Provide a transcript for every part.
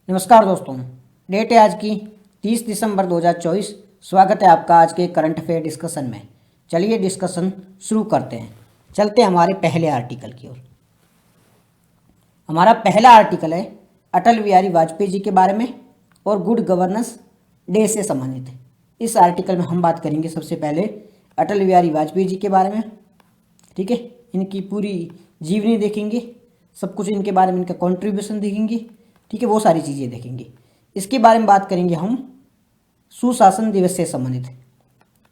नमस्कार दोस्तों। डेट है आज की 30 दिसंबर 2024। स्वागत है आपका आज के करंट अफेयर डिस्कशन में। चलिए डिस्कशन शुरू करते हैं। चलते हैं हमारे पहले आर्टिकल की ओर। हमारा पहला आर्टिकल है अटल बिहारी वाजपेयी जी के बारे में और गुड गवर्नेंस डे से संबंधित। इस आर्टिकल में हम बात करेंगे सबसे पहले अटल बिहारी वाजपेयी जी के बारे में। ठीक है, इनकी पूरी जीवनी देखेंगे, सब कुछ इनके बारे में, इनका कॉन्ट्रीब्यूशन देखेंगे। ठीक है, वो सारी चीज़ें देखेंगे। इसके बारे में बात करेंगे हम सुशासन दिवस से संबंधित।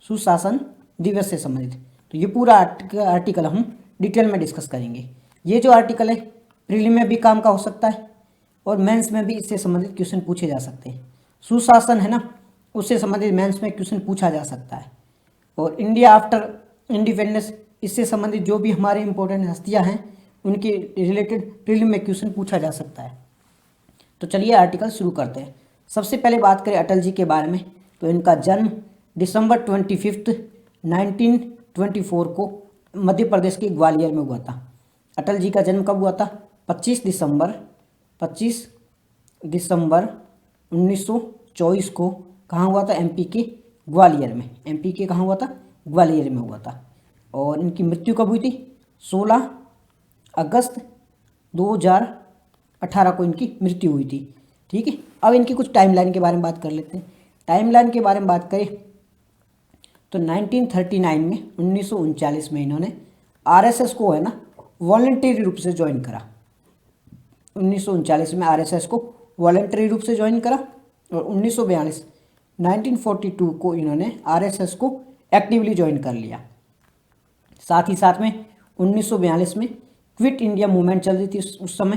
सुशासन दिवस से संबंधित तो ये पूरा आर्टिकल हम डिटेल में डिस्कस करेंगे। ये जो आर्टिकल है प्रीलिम में भी काम का हो सकता है और मेंस में भी इससे संबंधित क्वेश्चन पूछे जा सकते हैं। सुशासन है ना, उससे संबंधित मेंस में क्वेश्चन पूछा जा सकता है। और इंडिया आफ्टर इंडिपेंडेंस, इससे संबंधित जो भी हमारे इंपॉर्टेंट हस्तियाँ हैं उनके रिलेटेड प्रीलिम में क्वेश्चन पूछा जा सकता है। तो चलिए आर्टिकल शुरू करते हैं। सबसे पहले बात करें अटल जी के बारे में तो इनका जन्म दिसंबर 25, 1924 को मध्य प्रदेश के ग्वालियर में हुआ था। अटल जी का जन्म कब हुआ था? 25 दिसंबर 1924 को कहाँ हुआ था? एमपी के ग्वालियर में। एमपी के कहाँ हुआ था? ग्वालियर में हुआ था। और इनकी मृत्यु कब हुई थी? 16 अगस्त 2018 को इनकी मृत्यु हुई थी। ठीक है, अब इनकी कुछ टाइमलाइन के बारे में बात कर लेते हैं। टाइमलाइन के बारे में बात करें तो 1939 में 1939 में इन्होंने आरएसएस को है ना वॉलंटरी रूप से ज्वाइन करा। 1939 में आरएसएस को वॉलंटरी रूप से ज्वाइन करा और 1942 को इन्होंने आरएसएस को एक्टिवली ज्वाइन कर लिया। साथ ही साथ में 1942 में क्विट इंडिया मूवमेंट चल रही थी। उस समय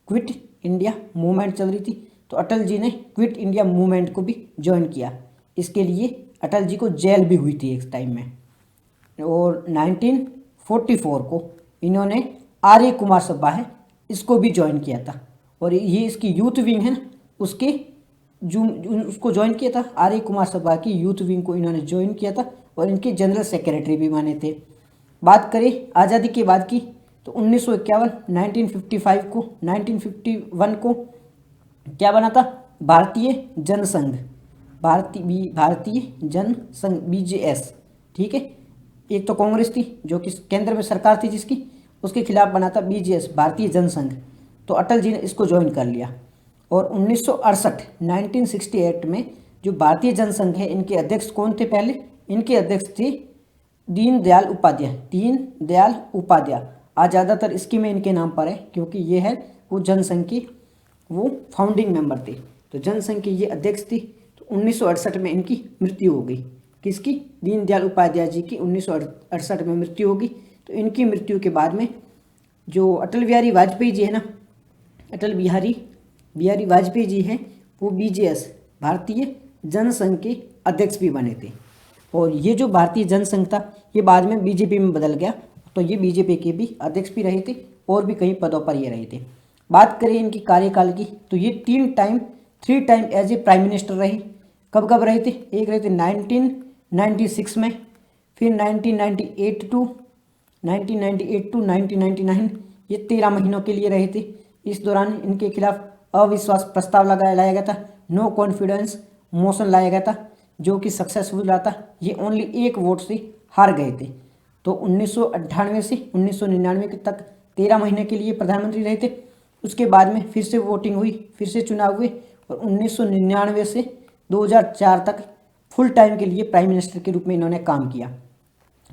क्विट इंडिया मूवमेंट चल रही थी तो अटल जी ने क्विट इंडिया मूवमेंट को भी ज्वाइन किया। इसके लिए अटल जी को जेल भी हुई थी एक टाइम में। और 1944 को इन्होंने आर्य कुमार सभा है इसको भी ज्वाइन किया था। और ये इसकी यूथ विंग है ना, उसको ज्वाइन किया था। आर्य कुमार सभा की यूथ विंग को इन्होंने ज्वाइन किया था और इनके जनरल सेक्रेटरी भी बने थे। बात करें आज़ादी के बाद की तो 1951 को 1951 को क्या बना था? भारतीय जनसंघ, भारतीय जनसंघ बीजेएस। ठीक है, एक तो कांग्रेस थी जो कि केंद्र में सरकार थी जिसकी, उसके खिलाफ बना था बीजेएस, भारतीय जनसंघ। तो अटल जी ने इसको ज्वाइन कर लिया। और 1968 में जो भारतीय जनसंघ है इनके अध्यक्ष कौन थे? पहले इनके अध्यक्ष थे दीनदयाल उपाध्याय। आज ज़्यादातर स्कीमें इनके नाम पर है क्योंकि ये है वो जनसंघ की वो फाउंडिंग मेंबर थे। तो जनसंघ के ये अध्यक्ष थी। तो 1968 में इनकी मृत्यु हो गई। किसकी? दीनदयाल उपाध्याय जी की 1968 में मृत्यु होगी। तो इनकी मृत्यु के बाद में जो अटल बिहारी वाजपेयी जी है ना, अटल बिहारी वाजपेयी जी हैं, वो बीजेएस भारतीय जनसंघ के अध्यक्ष भी बने थे। और ये जो भारतीय जनसंघ था ये बाद में बीजेपी में बदल गया। तो ये बीजेपी के भी अध्यक्ष भी रहे थे और भी कई पदों पर ये रहे थे। बात करें इनकी कार्यकाल की तो ये three time as a prime minister रही। कब रहे थे? एक रहे थे 1996 में, फिर 1998 टू 1999, ये 13 महीनों के लिए रहे थे। इस दौरान इनके खिलाफ अविश्वास प्रस्ताव लाया गया था, नो कॉन्फिडेंस मोशन लाया गया था जो कि सक्सेसफुल रहा था। ये ओनली एक वोट से हार गए थे। तो 1998 से 1999 तक 13 महीने के लिए प्रधानमंत्री रहे थे। उसके बाद में फिर से वोटिंग हुई, फिर से चुनाव हुए और 1999 से 2004 तक फुल टाइम के लिए प्राइम मिनिस्टर के रूप में इन्होंने काम किया।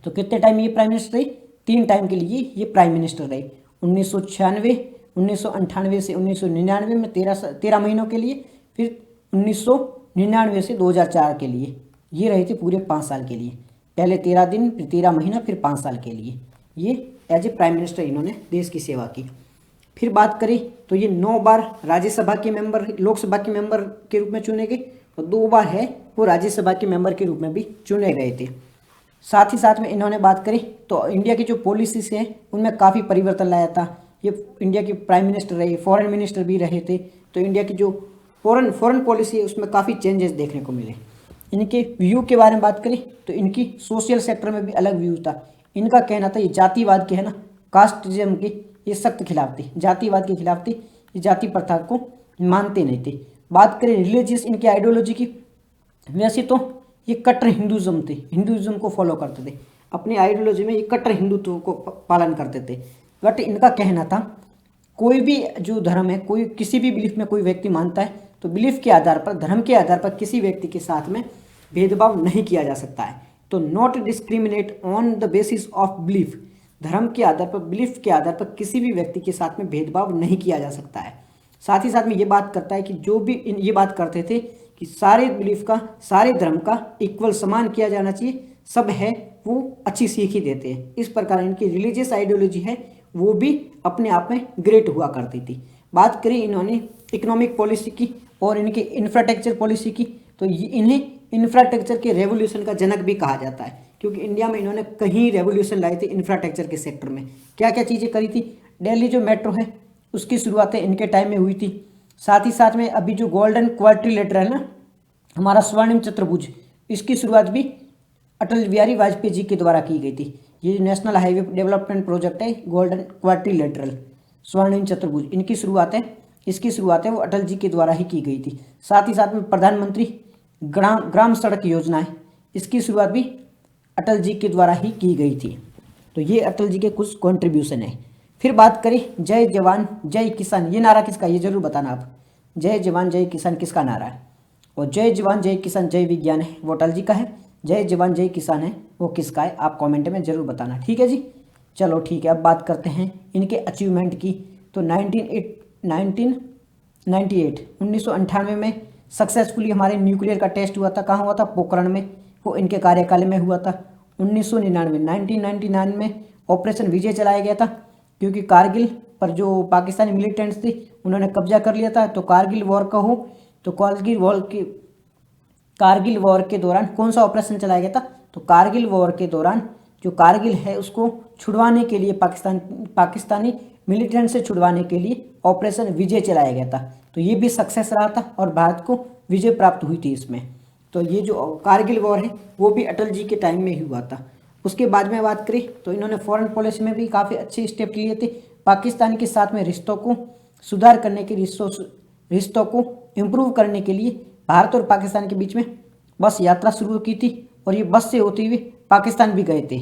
तो कितने टाइम ये प्राइम मिनिस्टर रहे? 3 टाइम के लिए ये प्राइम मिनिस्टर रहे। 1998 से 1999 में 13 महीनों के लिए, फिर 1999 से 2004 के लिए ये रहे थे पूरे 5 साल के लिए। पहले 13 दिन, फिर 13 महीना, फिर 5 साल के लिए ये एज ए प्राइम मिनिस्टर इन्होंने देश की सेवा की। फिर बात करें तो ये 9 बार राज्यसभा के मेंबर, लोकसभा के मेंबर के रूप में चुने गए और 2 बार है वो राज्यसभा के मेंबर के रूप में भी चुने गए थे। साथ ही साथ में इन्होंने बात करी तो इंडिया की जो पॉलिसीज हैं उनमें काफ़ी परिवर्तन लाया था। ये इंडिया के प्राइम मिनिस्टर रहे, फॉरेन मिनिस्टर भी रहे थे। तो इंडिया की जो फॉरेन पॉलिसी है उसमें काफ़ी चेंजेस देखने को मिले। इनके व्यू के बारे में बात करें तो इनकी सोशल सेक्टर में भी अलग व्यू था। इनका कहना था ये जातिवाद के है ना, कास्टिज्म के ये सख्त खिलाफ थी, जातिवाद के खिलाफ थी। ये जाति प्रथा को मानते नहीं थे। बात करें रिलीजियस इनकी आइडियोलॉजी की, वैसे तो ये कट्टर हिंदुज़म थे, हिंदुज़म को फॉलो करते थे, अपनी आइडियोलॉजी में ये कट्टर हिंदुत्व को पालन करते थे। बट इनका कहना था कोई भी जो धर्म है, कोई किसी भी बिलीफ में कोई व्यक्ति मानता है तो बिलीफ के आधार पर, धर्म के आधार पर किसी व्यक्ति के साथ में भेदभाव नहीं किया जा सकता है। तो not discriminate on the basis of belief, धर्म के आधार पर, बिलीफ के आधार पर किसी भी व्यक्ति के साथ में भेदभाव नहीं किया जा सकता है। साथ ही साथ में ये बात करता है कि जो भी ये बात करते थे कि सारे बिलीफ का, सारे धर्म का इक्वल समान किया जाना चाहिए, सब है वो अच्छी सीख ही देते हैं। इस प्रकार इनकी रिलीजियस आइडियोलॉजी है वो भी अपने आप में ग्रेट हुआ करती थी। बात करें इन्होंने इकोनॉमिक पॉलिसी की और इनकी इंफ्रास्ट्रक्चर पॉलिसी की, तो इन्हें इंफ्रास्ट्रक्चर के रेवोल्यूशन का जनक भी कहा जाता है, क्योंकि इंडिया में इन्होंने कहीं रेवोल्यूशन लाई थी इंफ्रास्ट्रक्चर के सेक्टर में। क्या क्या चीज़ें करी थी? दिल्ली जो मेट्रो है उसकी शुरुआतें इनके टाइम में हुई थी। साथ ही साथ में अभी जो गोल्डन क्वाड्रिलेटरल है ना, हमारा स्वर्णिम चतुर्भुज, इसकी शुरुआत भी अटल बिहारी वाजपेयी जी के द्वारा की गई थी। ये नेशनल हाईवे डेवलपमेंट प्रोजेक्ट है, गोल्डन क्वाड्रिलेटरल स्वर्णिम चतुर्भुज, इनकी शुरुआत है, इसकी शुरुआत है वो अटल जी के द्वारा ही की गई थी। साथ ही साथ में प्रधानमंत्री ग्राम सड़क योजना है, इसकी शुरुआत भी अटल जी के द्वारा ही की गई थी। तो ये अटल जी के कुछ कॉन्ट्रीब्यूशन है। फिर बात करें जय जवान जय किसान, ये नारा किसका, ये जरूर बताना आप। जय जवान जय किसान किसका नारा है? और जय जवान जय किसान जय विज्ञान है, वो अटल जी का है। जय जवान जय किसान है वो किसका है, आप कमेंट में जरूर बताना। ठीक है जी, चलो ठीक है। अब बात करते हैं इनके अचीवमेंट की। तो 1998 में सक्सेसफुली हमारे न्यूक्लियर का टेस्ट हुआ था। कहाँ हुआ था? पोखरण में, वो इनके कार्यकाल में हुआ था। 1999 में ऑपरेशन विजय चलाया गया था, क्योंकि कारगिल पर जो पाकिस्तानी मिलिटेंट्स थी उन्होंने कब्जा कर लिया था। तो कारगिल वॉर का हो, तो कारगिल वॉर के दौरान कौन सा ऑपरेशन चलाया गया था? तो कारगिल वॉर के दौरान जो कारगिल है उसको छुड़वाने के लिए, पाकिस्तानी मिलिटेंट से छुड़वाने के लिए ऑपरेशन विजय चलाया गया था। तो ये भी सक्सेस रहा था और भारत को विजय प्राप्त हुई थी इसमें। तो ये जो कारगिल वॉर है वो भी अटल जी के टाइम में ही हुआ था। उसके बाद में बात करें तो इन्होंने फॉरेन पॉलिसी में भी काफ़ी अच्छे स्टेप लिए थे। पाकिस्तान के साथ में रिश्तों को सुधार करने के, रिश्तों को इम्प्रूव करने के लिए भारत और पाकिस्तान के बीच में बस यात्रा शुरू की थी, और ये बस से होते हुए पाकिस्तान भी गए थे।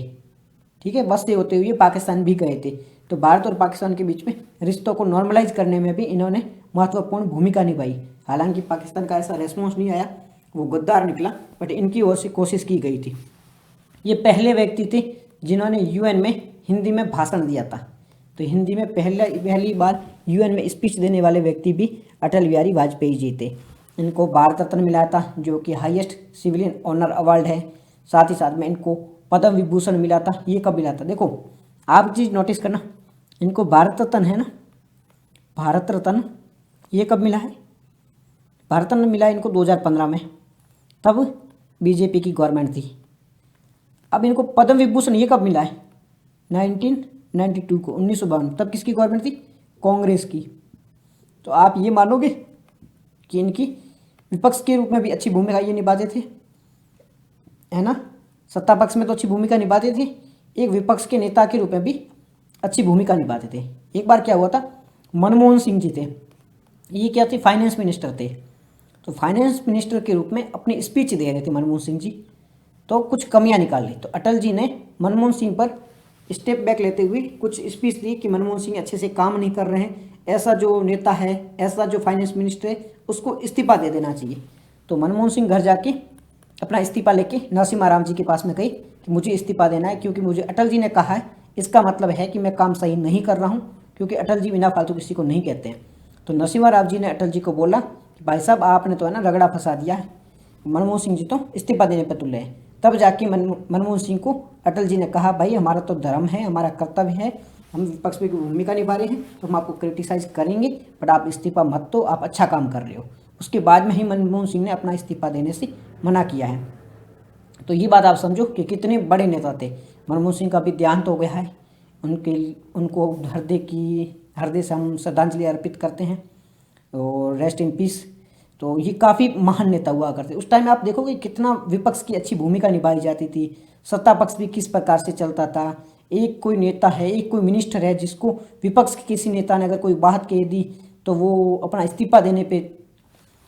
ठीक है, बस से होते हुए पाकिस्तान भी गए थे। तो भारत और पाकिस्तान के बीच में रिश्तों को नॉर्मलाइज करने में भी इन्होंने महत्वपूर्ण भूमिका निभाई। हालांकि पाकिस्तान का ऐसा रेस्पॉन्स नहीं आया, वो गद्दार निकला, बट इनकी ओर से कोशिश की गई थी। ये पहले व्यक्ति थे जिन्होंने यूएन में हिंदी में भाषण दिया था। तो हिंदी में पहली बार यूएन में स्पीच देने वाले व्यक्ति भी अटल बिहारी वाजपेयी जी थे। इनको भारत रत्न मिला था, जो कि हाईएस्ट सिविलियन ऑनर अवार्ड है। साथ ही साथ में इनको पद्म विभूषण मिला था। ये कब मिला था? देखो आप चीज़ नोटिस करना, इनको भारत रत्न है ना, भारत रत्न, ये कब मिला है? भारत रत्न मिला इनको 2015 में, तब बीजेपी की गवर्नमेंट थी। अब इनको पद्म विभूषण ये कब मिला है? 1992 को, 1952, तब किसकी गवर्नमेंट थी? कांग्रेस की। तो आप ये मानोगे कि इनकी विपक्ष के रूप में भी अच्छी भूमिका ये निभाते थे, है ना? सत्ता पक्ष में तो अच्छी भूमिका निभाते थे, एक विपक्ष के नेता के रूप में भी अच्छी भूमिका निभाते थे। एक बार क्या हुआ था, मनमोहन सिंह जी थे, ये क्या थे? फाइनेंस मिनिस्टर थे। तो फाइनेंस मिनिस्टर के रूप में अपनी स्पीच दे रहे थे मनमोहन सिंह जी, तो कुछ कमियां निकाल ली। तो अटल जी ने मनमोहन सिंह पर स्टेप बैक लेते हुए कुछ स्पीच दी कि मनमोहन सिंह अच्छे से काम नहीं कर रहे हैं, ऐसा जो नेता है, ऐसा जो फाइनेंस मिनिस्टर है, उसको इस्तीफा दे देना चाहिए। तो मनमोहन सिंह घर जाके अपना इस्तीफा लेके नरसिम्हा राव जी के पास में गई कि मुझे इस्तीफा देना है, क्योंकि मुझे अटल जी ने कहा है, इसका मतलब है कि मैं काम सही नहीं कर रहा हूँ, क्योंकि अटल जी बिना फालतू किसी को नहीं कहते हैं। तो नरसिम्हा राव जी ने अटल जी को बोला कि भाई साहब आपने तो है ना रगड़ा फंसा दिया है, मनमोहन सिंह जी तो इस्तीफा देने पर तुले हैं। तब जाके मनमोहन सिंह को अटल जी ने कहा, भाई हमारा तो धर्म है, हमारा कर्तव्य है, हम विपक्ष में भूमिका निभा रहे हैं, तो हम आपको क्रिटिसाइज करेंगे, बट आप इस्तीफा मत दो, आप अच्छा काम कर रहे हो। उसके बाद में ही मनमोहन सिंह ने अपना इस्तीफा देने से मना किया है। तो ये बात आप समझो कि कितने बड़े नेता थे। मनमोहन सिंह का भी देहांत हो गया है, उनको हृदय से हम श्रद्धांजलि अर्पित करते हैं, और रेस्ट इन पीस। तो ये काफ़ी महान नेता हुआ करते। उस टाइम आप देखोगे कितना विपक्ष की अच्छी भूमिका निभाई जाती थी, सत्ता पक्ष भी किस प्रकार से चलता था। एक कोई नेता है, एक कोई मिनिस्टर है जिसको विपक्ष के किसी नेता ने अगर कोई बात कह दी तो वो अपना इस्तीफा देने पे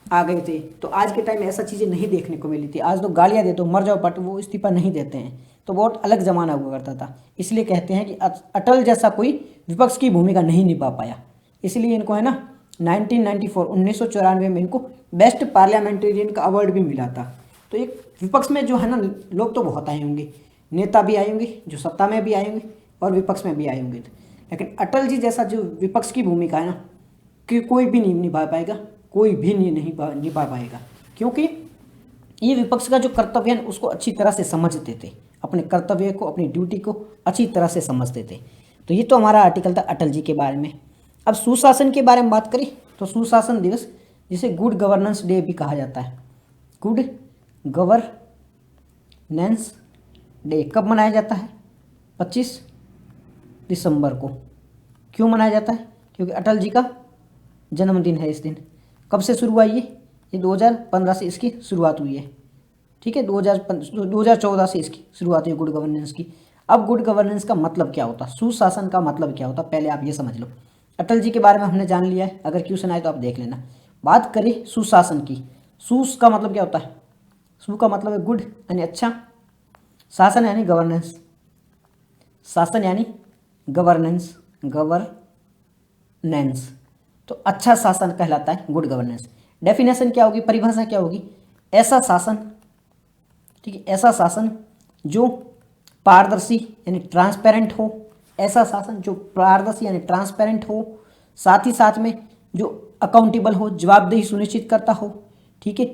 आ गए थे। तो आज के टाइम में ऐसा चीज़ें नहीं देखने को मिली थी। आज तो गालियाँ दे दो मर जाओ बट वो इस्तीफा नहीं देते हैं। तो बहुत अलग ज़माना हुआ करता था। इसलिए कहते हैं कि अटल जैसा कोई विपक्ष की भूमिका नहीं निभा पाया। इसलिए इनको है ना 1994 में इनको बेस्ट पार्लियामेंटेरियन का अवार्ड भी मिला था। तो एक विपक्ष में जो है ना लोग तो बहुत आए होंगे, नेता भी आए होंगे, जो सत्ता में भी आए होंगे और विपक्ष में भी आए होंगे, लेकिन अटल जी जैसा जो विपक्ष की भूमिका है ना कि कोई भी नहीं निभा पाएगा, कोई भी नहीं निभा पाएगा। क्योंकि ये विपक्ष का जो कर्तव्य है उसको अच्छी तरह से समझते थे, अपने कर्तव्य को, अपनी ड्यूटी को अच्छी तरह से समझते थे। तो ये तो हमारा आर्टिकल था अटल जी के बारे में। अब सुशासन के बारे में बात करें तो सुशासन दिवस जिसे गुड गवर्नेंस डे भी कहा जाता है। गुड गवर्नेंस डे कब मनाया जाता है? 25 दिसंबर को। क्यों मनाया जाता है? क्योंकि अटल जी का जन्मदिन है इस दिन। कब से शुरू हुई ये 2015 से इसकी शुरुआत हुई है। ठीक है, 2014 से इसकी शुरुआत हुई गुड गवर्नेंस की। अब गुड गवर्नेंस का मतलब क्या होता, सुशासन का मतलब क्या होता, पहले आप ये समझ लो। अटल जी के बारे में हमने जान लिया है, अगर क्वेश्चन आए तो आप देख लेना। बात करें सुशासन की, सूस का मतलब क्या होता है? सु का मतलब है गुड यानी अच्छा, शासन यानी गवर्नेंस, शासन यानी गवर्नेंस, गवर्नेंस तो अच्छा शासन कहलाता है गुड गवर्नेंस। डेफिनेशन क्या होगी, परिभाषा क्या होगी? ऐसा शासन, ठीक है, ऐसा शासन जो पारदर्शी यानी ट्रांसपेरेंट हो, ऐसा शासन जो पारदर्शी यानी ट्रांसपेरेंट हो, साथ ही साथ में जो अकाउंटेबल हो, जवाबदेही सुनिश्चित करता हो। ठीक है,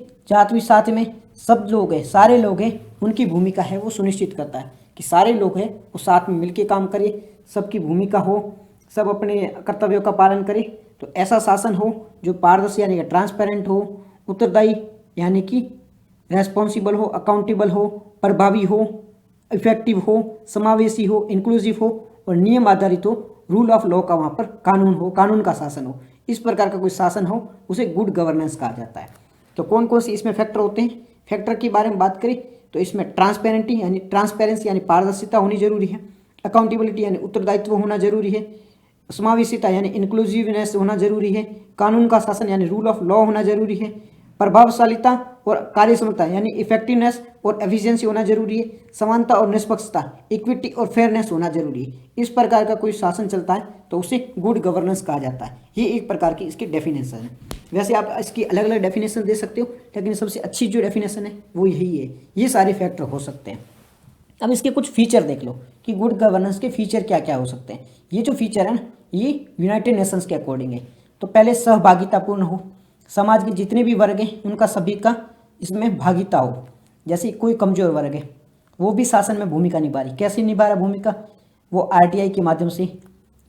साथ में सब लोग हैं, सारे लोग हैं, उनकी भूमिका है वो सुनिश्चित करता है कि सारे लोग हैं वो साथ में मिलकर काम करें, सबकी भूमिका हो, सब अपने कर्तव्यों का पालन करें। तो ऐसा शासन हो जो पारदर्शी यानी कि ट्रांसपेरेंट हो, उत्तरदायी यानी कि रेस्पॉन्सिबल हो, अकाउंटेबल हो, प्रभावी हो, इफेक्टिव हो, समावेशी हो, इंक्लूसिव हो और नियम आधारित हो, रूल ऑफ लॉ का वहाँ पर कानून हो, कानून का शासन हो। इस प्रकार का कोई शासन हो उसे गुड गवर्नेंस कहा जाता है। तो कौन कौन से इसमें फैक्टर होते हैं? फैक्टर के बारे में बात करें तो इसमें ट्रांसपेरेंसी यानी पारदर्शिता होनी जरूरी है, अकाउंटेबिलिटी यानी उत्तरदायित्व होना जरूरी है, समावेशिता यानी इंक्लूसिवनेस होना जरूरी है, कानून का शासन यानी रूल ऑफ लॉ होना जरूरी है, प्रभावशालिता और कार्यक्षमता यानी इफेक्टिवनेस और एफिशिएंसी होना जरूरी है, समानता और निष्पक्षता, इक्विटी और फेयरनेस होना जरूरी है। इस प्रकार का कोई शासन चलता है तो उसे गुड गवर्नेंस कहा जाता है। ये एक प्रकार की इसकी डेफिनेशन है। वैसे आप इसकी अलग अलग डेफिनेशन दे सकते हो, लेकिन सबसे अच्छी जो डेफिनेशन है वो यही है। ये सारे फैक्टर हो सकते हैं। अब इसके कुछ फीचर देख लो कि गुड गवर्नेंस के फीचर क्या क्या हो सकते हैं। ये जो फीचर है ना ये यूनाइटेड नेशंस के अकॉर्डिंग है। तो पहले सहभागितापूर्ण हो, समाज के जितने भी वर्ग हैं उनका सभी का इसमें भागीता हो। जैसे कोई कमजोर वर्ग है वो भी शासन में भूमिका निभा रही, कैसे निभा रहा भूमिका? वो आरटीआई के माध्यम से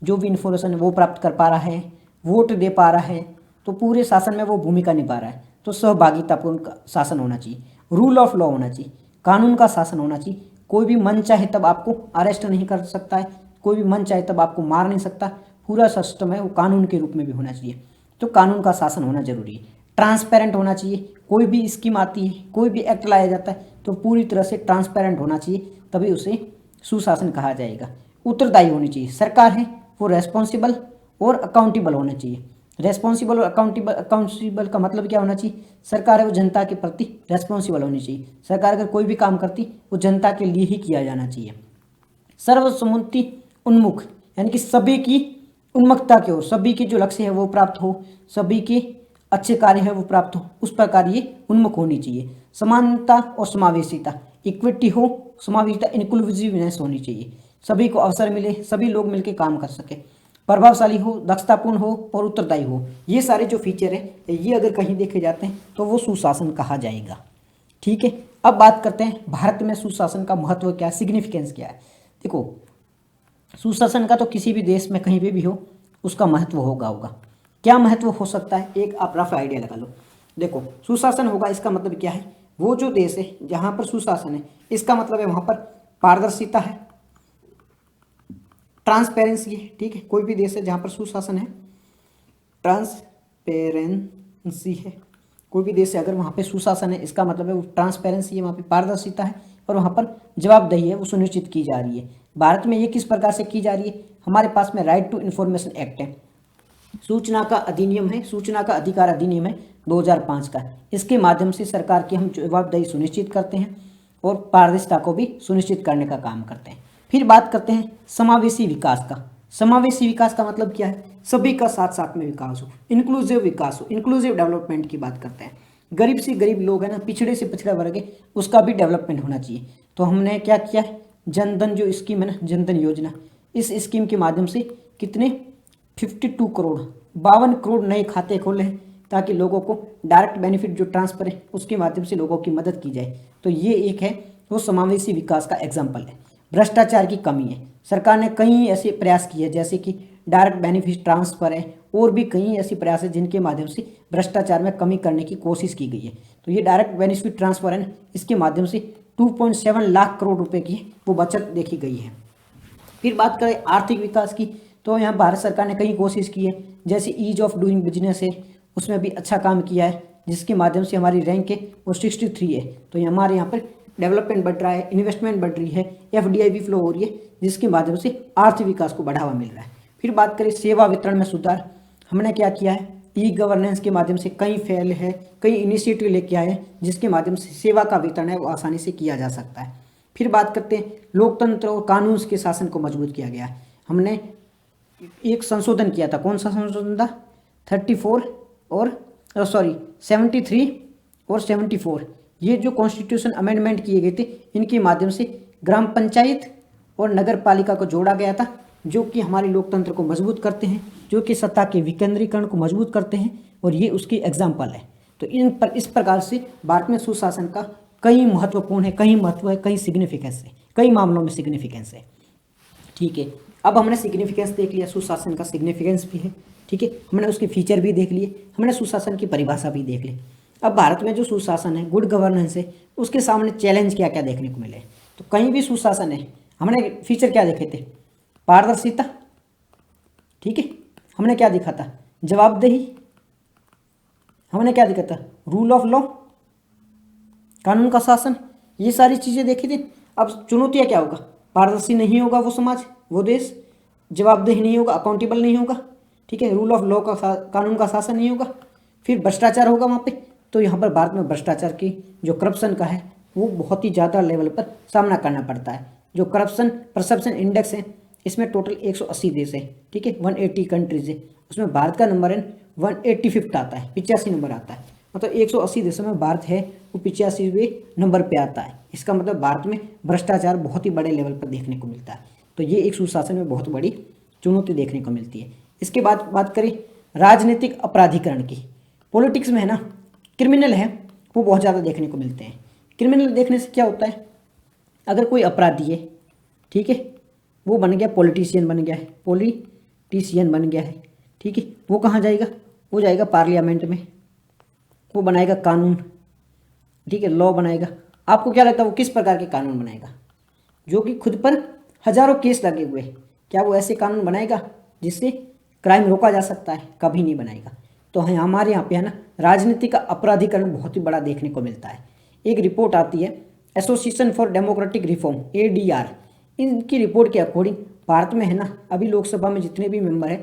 जो भी इन्फॉर्मेशन है वो प्राप्त कर पा रहा है, वोट दे पा रहा है, तो पूरे शासन में वो भूमिका निभा रहा है। तो सहभागितापूर्ण शासन होना चाहिए, रूल ऑफ लॉ होना चाहिए, कानून का शासन होना चाहिए। कोई भी मन चाहे तब आपको अरेस्ट नहीं कर सकता है, कोई भी मन चाहे तब आपको मार नहीं सकता। पूरा सिस्टम है वो कानून के रूप में भी होना चाहिए। तो कानून का शासन होना जरूरी है। ट्रांसपेरेंट होना चाहिए, कोई भी स्कीम आती है, कोई भी एक्ट लाया जाता है तो पूरी तरह से ट्रांसपेरेंट होना चाहिए, तभी उसे सुशासन कहा जाएगा। उत्तरदायी होनी चाहिए, सरकार है वो रेस्पॉन्सिबल और अकाउंटेबल होना चाहिए। रेस्पॉन्सिबल और अकाउंटेबल का मतलब क्या होना चाहिए? सरकार है वो जनता के प्रति रेस्पॉन्सिबल होनी चाहिए। सरकार अगर कोई भी काम करती वो जनता के लिए ही किया जाना चाहिए। सर्वसम्मति उन्मुख यानी कि सभी की उन्मुखता की ओर, सभी के जो लक्ष्य है वो प्राप्त हो, सभी के अच्छे कार्य है वो प्राप्त हो, उस प्रकार ये उन्मुख होनी चाहिए। समानता और समावेशिता, इक्विटी हो, समावेशिता इंक्लूसिवनेस होनी चाहिए, सभी को अवसर मिले, सभी लोग मिलकर काम कर सके, प्रभावशाली हो, दक्षतापूर्ण हो और उत्तरदायी हो। ये सारे जो फीचर है ये अगर कहीं देखे जाते हैं तो वो सुशासन कहा जाएगा। ठीक है, अब बात करते हैं भारत में सुशासन का महत्व क्या, सिग्निफिकेंस क्या है। देखो सुशासन का तो किसी भी देश में कहीं भी हो उसका महत्व होगा। क्या महत्व हो सकता है, एक आप रफ आइडिया लगा लो। देखो सुशासन होगा इसका मतलब क्या है, वो जो देश है जहाँ पर सुशासन है इसका मतलब है वहाँ पर पारदर्शिता है, ट्रांसपेरेंसी है। ठीक है, कोई भी देश है जहाँ पर सुशासन है, ट्रांसपेरेंसी है। कोई भी देश है अगर वहाँ पे सुशासन है इसका मतलब है वो ट्रांसपेरेंसी है, वहाँ पे पारदर्शिता है और वहाँ पर जवाबदेही है वो सुनिश्चित की जा रही है। भारत में ये किस प्रकार से की जा रही है? हमारे पास में राइट टू इन्फॉर्मेशन एक्ट है। सूचना का अधिनियम है, सूचना का अधिकार अधिनियम है 2005 का। इसके माध्यम से सरकार की हम जवाबदेही सुनिश्चित करते हैं और पारदर्शिता को भी सुनिश्चित करने का काम करते हैं। फिर बात करते हैं समावेशी विकास का। समावेशी विकास का मतलब क्या है? सभी का साथ साथ में विकास हो, इंक्लूसिव विकास हो, इंक्लूसिव डेवलपमेंट की बात करते हैं। गरीब से गरीब लोग है ना, पिछड़े से पिछड़ा वर्ग है, उसका भी डेवलपमेंट होना चाहिए। तो हमने क्या किया है, जनधन जो स्कीम है ना, जनधन योजना, इस स्कीम के माध्यम से कितने 52 करोड़ 52 करोड़ नए खाते खोले हैं, ताकि लोगों को डायरेक्ट बेनिफिट जो ट्रांसफर है उसके माध्यम से लोगों की मदद की जाए। तो ये एक है वो समावेशी विकास का एग्जाम्पल है। भ्रष्टाचार की कमी है, सरकार ने कई ऐसे प्रयास किए जैसे कि डायरेक्ट बेनिफिट ट्रांसफर है, और भी कई ऐसे प्रयास है जिनके माध्यम से भ्रष्टाचार में कमी करने की कोशिश की गई है। तो ये डायरेक्ट बेनिफिट ट्रांसफर है, इसके माध्यम से 2.7 लाख करोड़ रुपए की वो बचत देखी गई है। फिर बात करें आर्थिक विकास की, तो यहाँ भारत सरकार ने कई कोशिश की है, जैसे ईज ऑफ डूइंग बिजनेस है, उसमें भी अच्छा काम किया है, जिसके माध्यम से हमारी रैंक है वो 63 है। तो ये हमारे यहाँ पर डेवलपमेंट बढ़ रहा है, इन्वेस्टमेंट बढ़ रही है, एफडीआई भी फ्लो हो रही है, जिसके माध्यम से आर्थिक विकास को बढ़ावा मिल रहा है। फिर बात करें सेवा वितरण में सुधार, हमने क्या किया है, ई गवर्नेंस के माध्यम से कई फैल है, कई इनिशिएटिव लेके आए हैं, जिसके माध्यम से सेवा का वितरण है वो आसानी से किया जा सकता है। फिर बात करते हैं लोकतंत्र और कानून के शासन को मजबूत किया गया है। हमने एक संशोधन किया था, कौन सा संशोधन था, 34 और 73 और 74, ये जो कॉन्स्टिट्यूशन अमेंडमेंट किए गए थे, इनके माध्यम से ग्राम पंचायत और नगर पालिका को जोड़ा गया था, जो कि हमारे लोकतंत्र को मजबूत करते हैं, जो कि सत्ता के विकेंद्रीकरण को मजबूत करते हैं, और ये उसकी एग्जाम्पल है। तो इस प्रकार से भारत में सुशासन का कई महत्वपूर्ण है, कई महत्व है, कई सिग्निफिकेंस है, कई मामलों में सिग्निफिकेंस है। ठीक है, अब हमने सिग्निफिकेंस देख लिया, सुशासन का सिग्निफिकेंस भी है। ठीक है, हमने उसके फीचर भी देख लिए, हमने सुशासन की परिभाषा भी देख ली। अब भारत में जो सुशासन है, गुड गवर्नेंस है, उसके सामने चैलेंज क्या क्या देखने को मिले। तो कहीं भी सुशासन है, हमने फीचर क्या देखे थे, पारदर्शिता, ठीक है, हमने क्या देखा था, जवाबदेही, हमने क्या देखा था, रूल ऑफ लॉ, कानून का शासन, ये सारी चीज़ें देखी थी। अब चुनौतियाँ क्या होगा, पारदर्शी नहीं होगा वो समाज, वो देश, जवाबदेही नहीं होगा, अकाउंटेबल नहीं होगा, ठीक है, रूल ऑफ लॉ का कानून का शासन नहीं होगा, फिर भ्रष्टाचार होगा वहाँ पे। तो यहाँ पर भारत में भ्रष्टाचार की जो करप्शन का है वो बहुत ही ज़्यादा लेवल पर सामना करना पड़ता है। जो करप्शन परसेप्शन इंडेक्स है, इसमें टोटल 180 देश है, ठीक है, 180 कंट्रीज है, उसमें भारत का नंबर है 185 आता है, 85 नंबर आता है। मतलब 180 देशों में भारत है वो 85वें नंबर पे आता है। इसका मतलब भारत में भ्रष्टाचार बहुत ही बड़े लेवल पर देखने को मिलता है। तो ये एक सुशासन में बहुत बड़ी चुनौती देखने को मिलती है। इसके बाद बात करें राजनीतिक अपराधीकरण की, पॉलिटिक्स में है ना, क्रिमिनल है वो बहुत ज़्यादा देखने को मिलते हैं। क्रिमिनल देखने से क्या होता है, अगर कोई अपराधी है, ठीक है, वो बन गया पॉलिटिशियन बन गया है, पॉलिटिशियन बन गया है, ठीक है, वो कहाँ जाएगा, वो जाएगा पार्लियामेंट में, वो बनाएगा कानून, ठीक है, लॉ बनाएगा। आपको क्या लगता है वो किस प्रकार के कानून बनाएगा, जो कि खुद पर हजारों केस लगे हुए हैं, क्या वो ऐसे कानून बनाएगा जिससे क्राइम रोका जा सकता है, कभी नहीं बनाएगा। तो हमारे यहाँ पे है ना, राजनीति का अपराधीकरण बहुत ही बड़ा देखने को मिलता है। एक रिपोर्ट आती है association for democratic reform ADR, इनकी रिपोर्ट के अकॉर्डिंग भारत में है ना, अभी लोकसभा में जितने भी मेंबर है,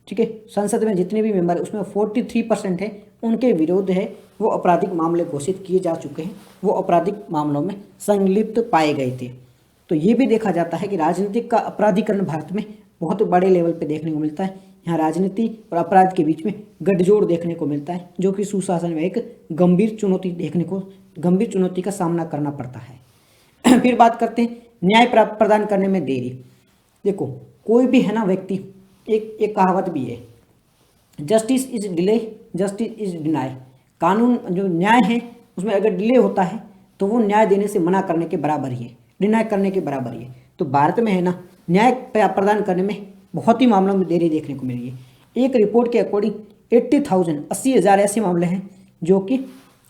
ठीक है, संसद में जितने भी मेंबर है, उसमें 43% है उनके विरोध है, वो आपराधिक मामले घोषित किए जा चुके हैं, वो आपराधिक मामलों में संलिप्त पाए गए थे। तो ये भी देखा जाता है कि राजनीतिक का अपराधीकरण भारत में बहुत बड़े लेवल पे देखने को मिलता है। यहाँ राजनीति और अपराध के बीच में गठजोड़ देखने को मिलता है, जो कि सुशासन में एक गंभीर चुनौती का सामना करना पड़ता है। फिर बात करते हैं न्याय प्रदान करने में देरी। देखो, कोई भी है ना व्यक्ति, एक कहावत भी है, justice is delay justice is deny. कानून जो न्याय है उसमें अगर डिले होता है तो वो न्याय देने से मना करने के बराबर ही है, डिनाई करने के बराबर ही है। तो भारत में है ना, न्याय प्रदान करने में बहुत ही मामलों में देरी देखने को मिल रही है। एक रिपोर्ट के अकॉर्डिंग 80,000 ऐसे मामले हैं जो कि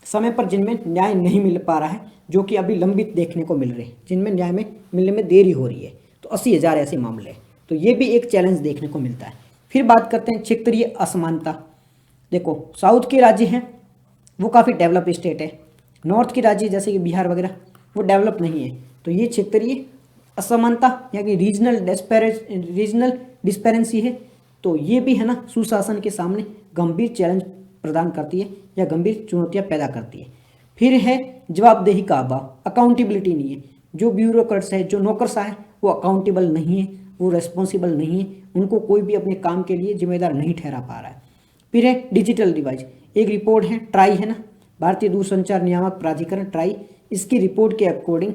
समय पर जिनमें न्याय नहीं मिल पा रहा है, जो कि अभी लंबित देखने को मिल रहे हैं, जिनमें न्याय में मिलने में देरी हो रही है। तो 80,000 ऐसे मामले हैं। तो ये भी एक चैलेंज देखने को मिलता है। फिर बात करते हैं क्षेत्रीय असमानता। देखो, साउथ के राज्य हैं वो काफ़ी डेवलप स्टेट है, नॉर्थ के राज्य जैसे कि बिहार वगैरह वो डेवलप नहीं है। तो ये क्षेत्रीय असमानता या कि रीजनल डिस्पेरेंसी है, तो ये भी है ना सुशासन के सामने गंभीर चैलेंज प्रदान करती है या गंभीर चुनौतियां पैदा करती है। फिर है जवाबदेही का अभाव, अकाउंटेबिलिटी नहीं है। जो ब्यूरोक्रेट्स है, जो नौकरशाह है, वो अकाउंटेबल नहीं है, वो रेस्पॉन्सिबल नहीं है, उनको कोई भी अपने काम के लिए जिम्मेदार नहीं ठहरा पा रहा है। फिर है डिजिटल डिवाइड। एक रिपोर्ट है ट्राई है ना, भारतीय दूरसंचार नियामक प्राधिकरण ट्राई, इसकी रिपोर्ट के अकॉर्डिंग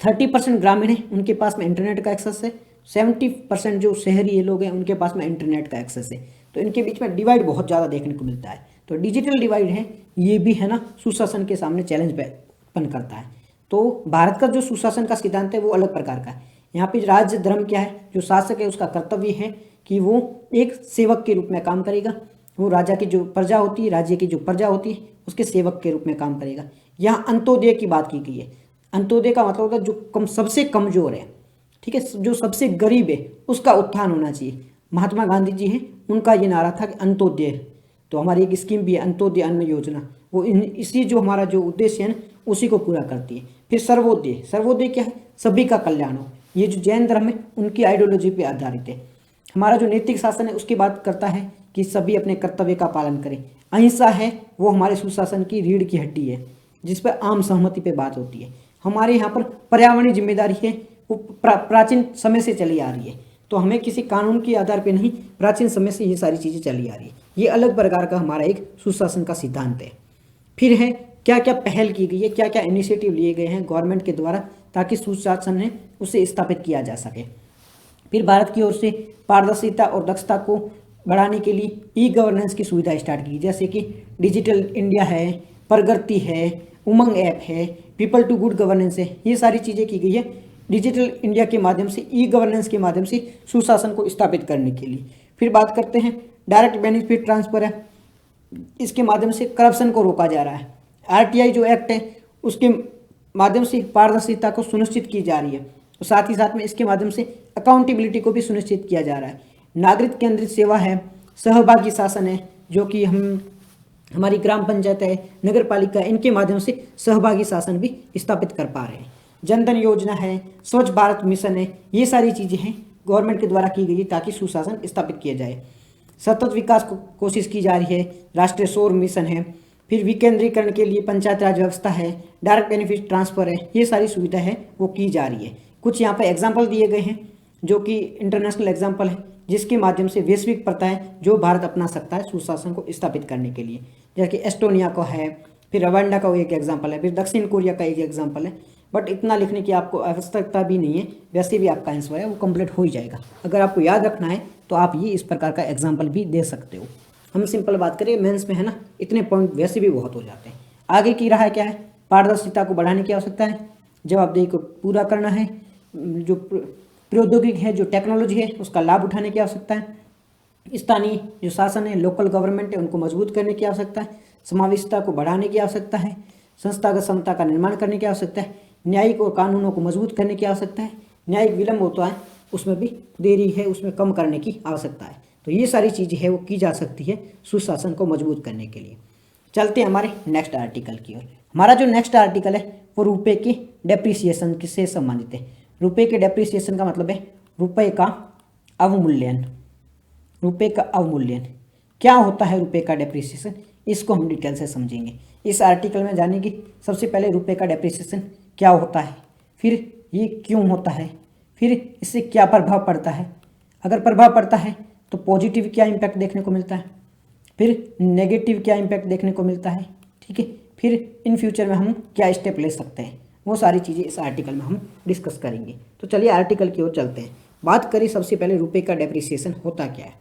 30% ग्रामीण है उनके पास में इंटरनेट का एक्सेस है, 70% जो शहरी लोग हैं उनके पास में इंटरनेट का एक्सेस है। तो इनके बीच में डिवाइड बहुत ज़्यादा देखने को मिलता है। तो डिजिटल डिवाइड है, ये भी है ना सुशासन के सामने चैलेंज उत्पन्न करता है। तो भारत का जो सुशासन का सिद्धांत है वो अलग प्रकार का है। यहाँ पे राज्य धर्म क्या है, जो शासक है उसका कर्तव्य है कि वो एक सेवक के रूप में काम करेगा, वो राजा की जो प्रजा होती है, राज्य की जो प्रजा होती है उसके सेवक के रूप में काम करेगा। यहाँ अंत्योदय की बात की गई है। अंत्योदय का मतलब होता है जो सबसे कमजोर है, ठीक है, जो सबसे गरीब है उसका उत्थान होना चाहिए। महात्मा गांधी जी हैं, उनका ये नारा था कि अंत्योदय। तो हमारी एक स्कीम भी है अंत्योदय अन्न योजना, वो इसी जो हमारा जो उद्देश्य है ना उसी को पूरा करती है। फिर सर्वोदय, सर्वोदय क्या है, सभी का कल्याण हो। ये जो जैन धर्म है उनकी आइडियोलॉजी पे आधारित है। हमारा जो नैतिक शासन है उसकी बात करता है कि सभी अपने कर्तव्य का पालन करें। अहिंसा है, वो हमारे सुशासन की रीढ़ की हड्डी है जिस पर आम सहमति पे बात होती है। हमारे यहाँ पर पर्यावरणीय जिम्मेदारी है, वो प्राचीन समय से चली आ रही है। तो हमें किसी कानून के आधार पे नहीं, प्राचीन समय से ये सारी चीज़ें चली आ रही है। ये अलग प्रकार का हमारा एक सुशासन का सिद्धांत है। फिर है क्या क्या पहल की गई है, क्या क्या इनिशिएटिव लिए गए हैं गवर्नमेंट के द्वारा ताकि सुशासन है उसे स्थापित किया जा सके। फिर भारत की ओर से पारदर्शिता और दक्षता को बढ़ाने के लिए ई गवर्नेंस की सुविधा स्टार्ट की, जैसे कि डिजिटल इंडिया है, प्रगति है, उमंग ऐप है, पीपल टू गुड गवर्नेंस है। ये सारी चीज़ें की गई है डिजिटल इंडिया के माध्यम से, ई गवर्नेंस के माध्यम से सुशासन को स्थापित करने के लिए। फिर बात करते हैं डायरेक्ट बेनिफिट ट्रांसफर है, इसके माध्यम से करप्शन को रोका जा रहा है। आरटीआई जो एक्ट है उसके माध्यम से पारदर्शिता को सुनिश्चित की जा रही है, और साथ ही साथ में इसके माध्यम से अकाउंटेबिलिटी को भी सुनिश्चित किया जा रहा है। नागरिक केंद्रित सेवा है, सहभागी शासन है, जो कि हमारी ग्राम पंचायत है, नगर पालिका, इनके माध्यम से सहभागी शासन भी स्थापित कर पा रहे हैं। जनधन योजना है, स्वच्छ भारत मिशन है, ये सारी चीज़ें हैं गवर्नमेंट के द्वारा की गई है ताकि सुशासन स्थापित किया जाए। सतत विकास को कोशिश की जा रही है, राष्ट्रीय सौर मिशन है। फिर विकेंद्रीकरण के लिए पंचायत राज व्यवस्था है, डायरेक्ट बेनिफिट ट्रांसफर है, ये सारी सुविधा है वो की जा रही है। कुछ यहाँ पर एग्जाम्पल दिए गए हैं जो कि इंटरनेशनल एग्जाम्पल है, जिसके माध्यम से वैश्विक प्रथाएं जो भारत अपना सकता है सुशासन को स्थापित करने के लिए, जैसे कि एस्टोनिया का है, फिर रवांडा का एक एग्जाम्पल है, फिर दक्षिण कोरिया का एक एग्जाम्पल है। बट इतना लिखने की आपको आवश्यकता भी नहीं है, वैसे भी आपका आंसर है वो कंप्लीट हो ही जाएगा। अगर आपको याद रखना है तो आप ये इस प्रकार का एग्जाम्पल भी दे सकते हो। हम सिंपल बात करें, मेंस में है ना इतने पॉइंट वैसे भी बहुत हो जाते हैं। आगे की राह क्या है, पारदर्शिता को बढ़ाने की आवश्यकता है, जवाबदेही को पूरा करना है, जो प्रौद्योगिकी है, जो टेक्नोलॉजी है उसका लाभ उठाने की आवश्यकता है, स्थानीय जो शासन है, लोकल गवर्नमेंट है, उनको मजबूत करने की आवश्यकता है, समावेशिता को बढ़ाने की आवश्यकता है, संस्थागत क्षमता का निर्माण करने की आवश्यकता है, न्यायिक और कानूनों को मजबूत करने की आवश्यकता है, न्यायिक विलंब होता है उसमें भी देरी है उसमें कम करने की आवश्यकता है। तो ये सारी चीज़ें है वो की जा सकती है सुशासन को मजबूत करने के लिए। चलते हैं हमारे नेक्स्ट आर्टिकल की ओर। हमारा जो नेक्स्ट आर्टिकल है वो रुपये की डेप्रिसिएशन से संबंधित है। रुपये के डेप्रिसिएशन का मतलब है रुपये का अवमूल्यन। रुपये का अवमूल्यन क्या होता है, रुपये का डेप्रिसिएशन, इसको हम डिटेल से समझेंगे इस आर्टिकल में। जानेंगे सबसे पहले रुपये का डेप्रिसिएशन क्या होता है, फिर ये क्यों होता है, फिर इससे क्या प्रभाव पड़ता है, अगर प्रभाव पड़ता है तो पॉजिटिव क्या इम्पैक्ट देखने को मिलता है, फिर नेगेटिव क्या इम्पैक्ट देखने को मिलता है, ठीक है, फिर इन फ्यूचर में हम क्या स्टेप ले सकते हैं, वो सारी चीज़ें इस आर्टिकल में हम डिस्कस करेंगे। तो चलिए आर्टिकल की ओर चलते हैं। बात करें सबसे पहले रुपये का डेप्रिसिएशन होता क्या है,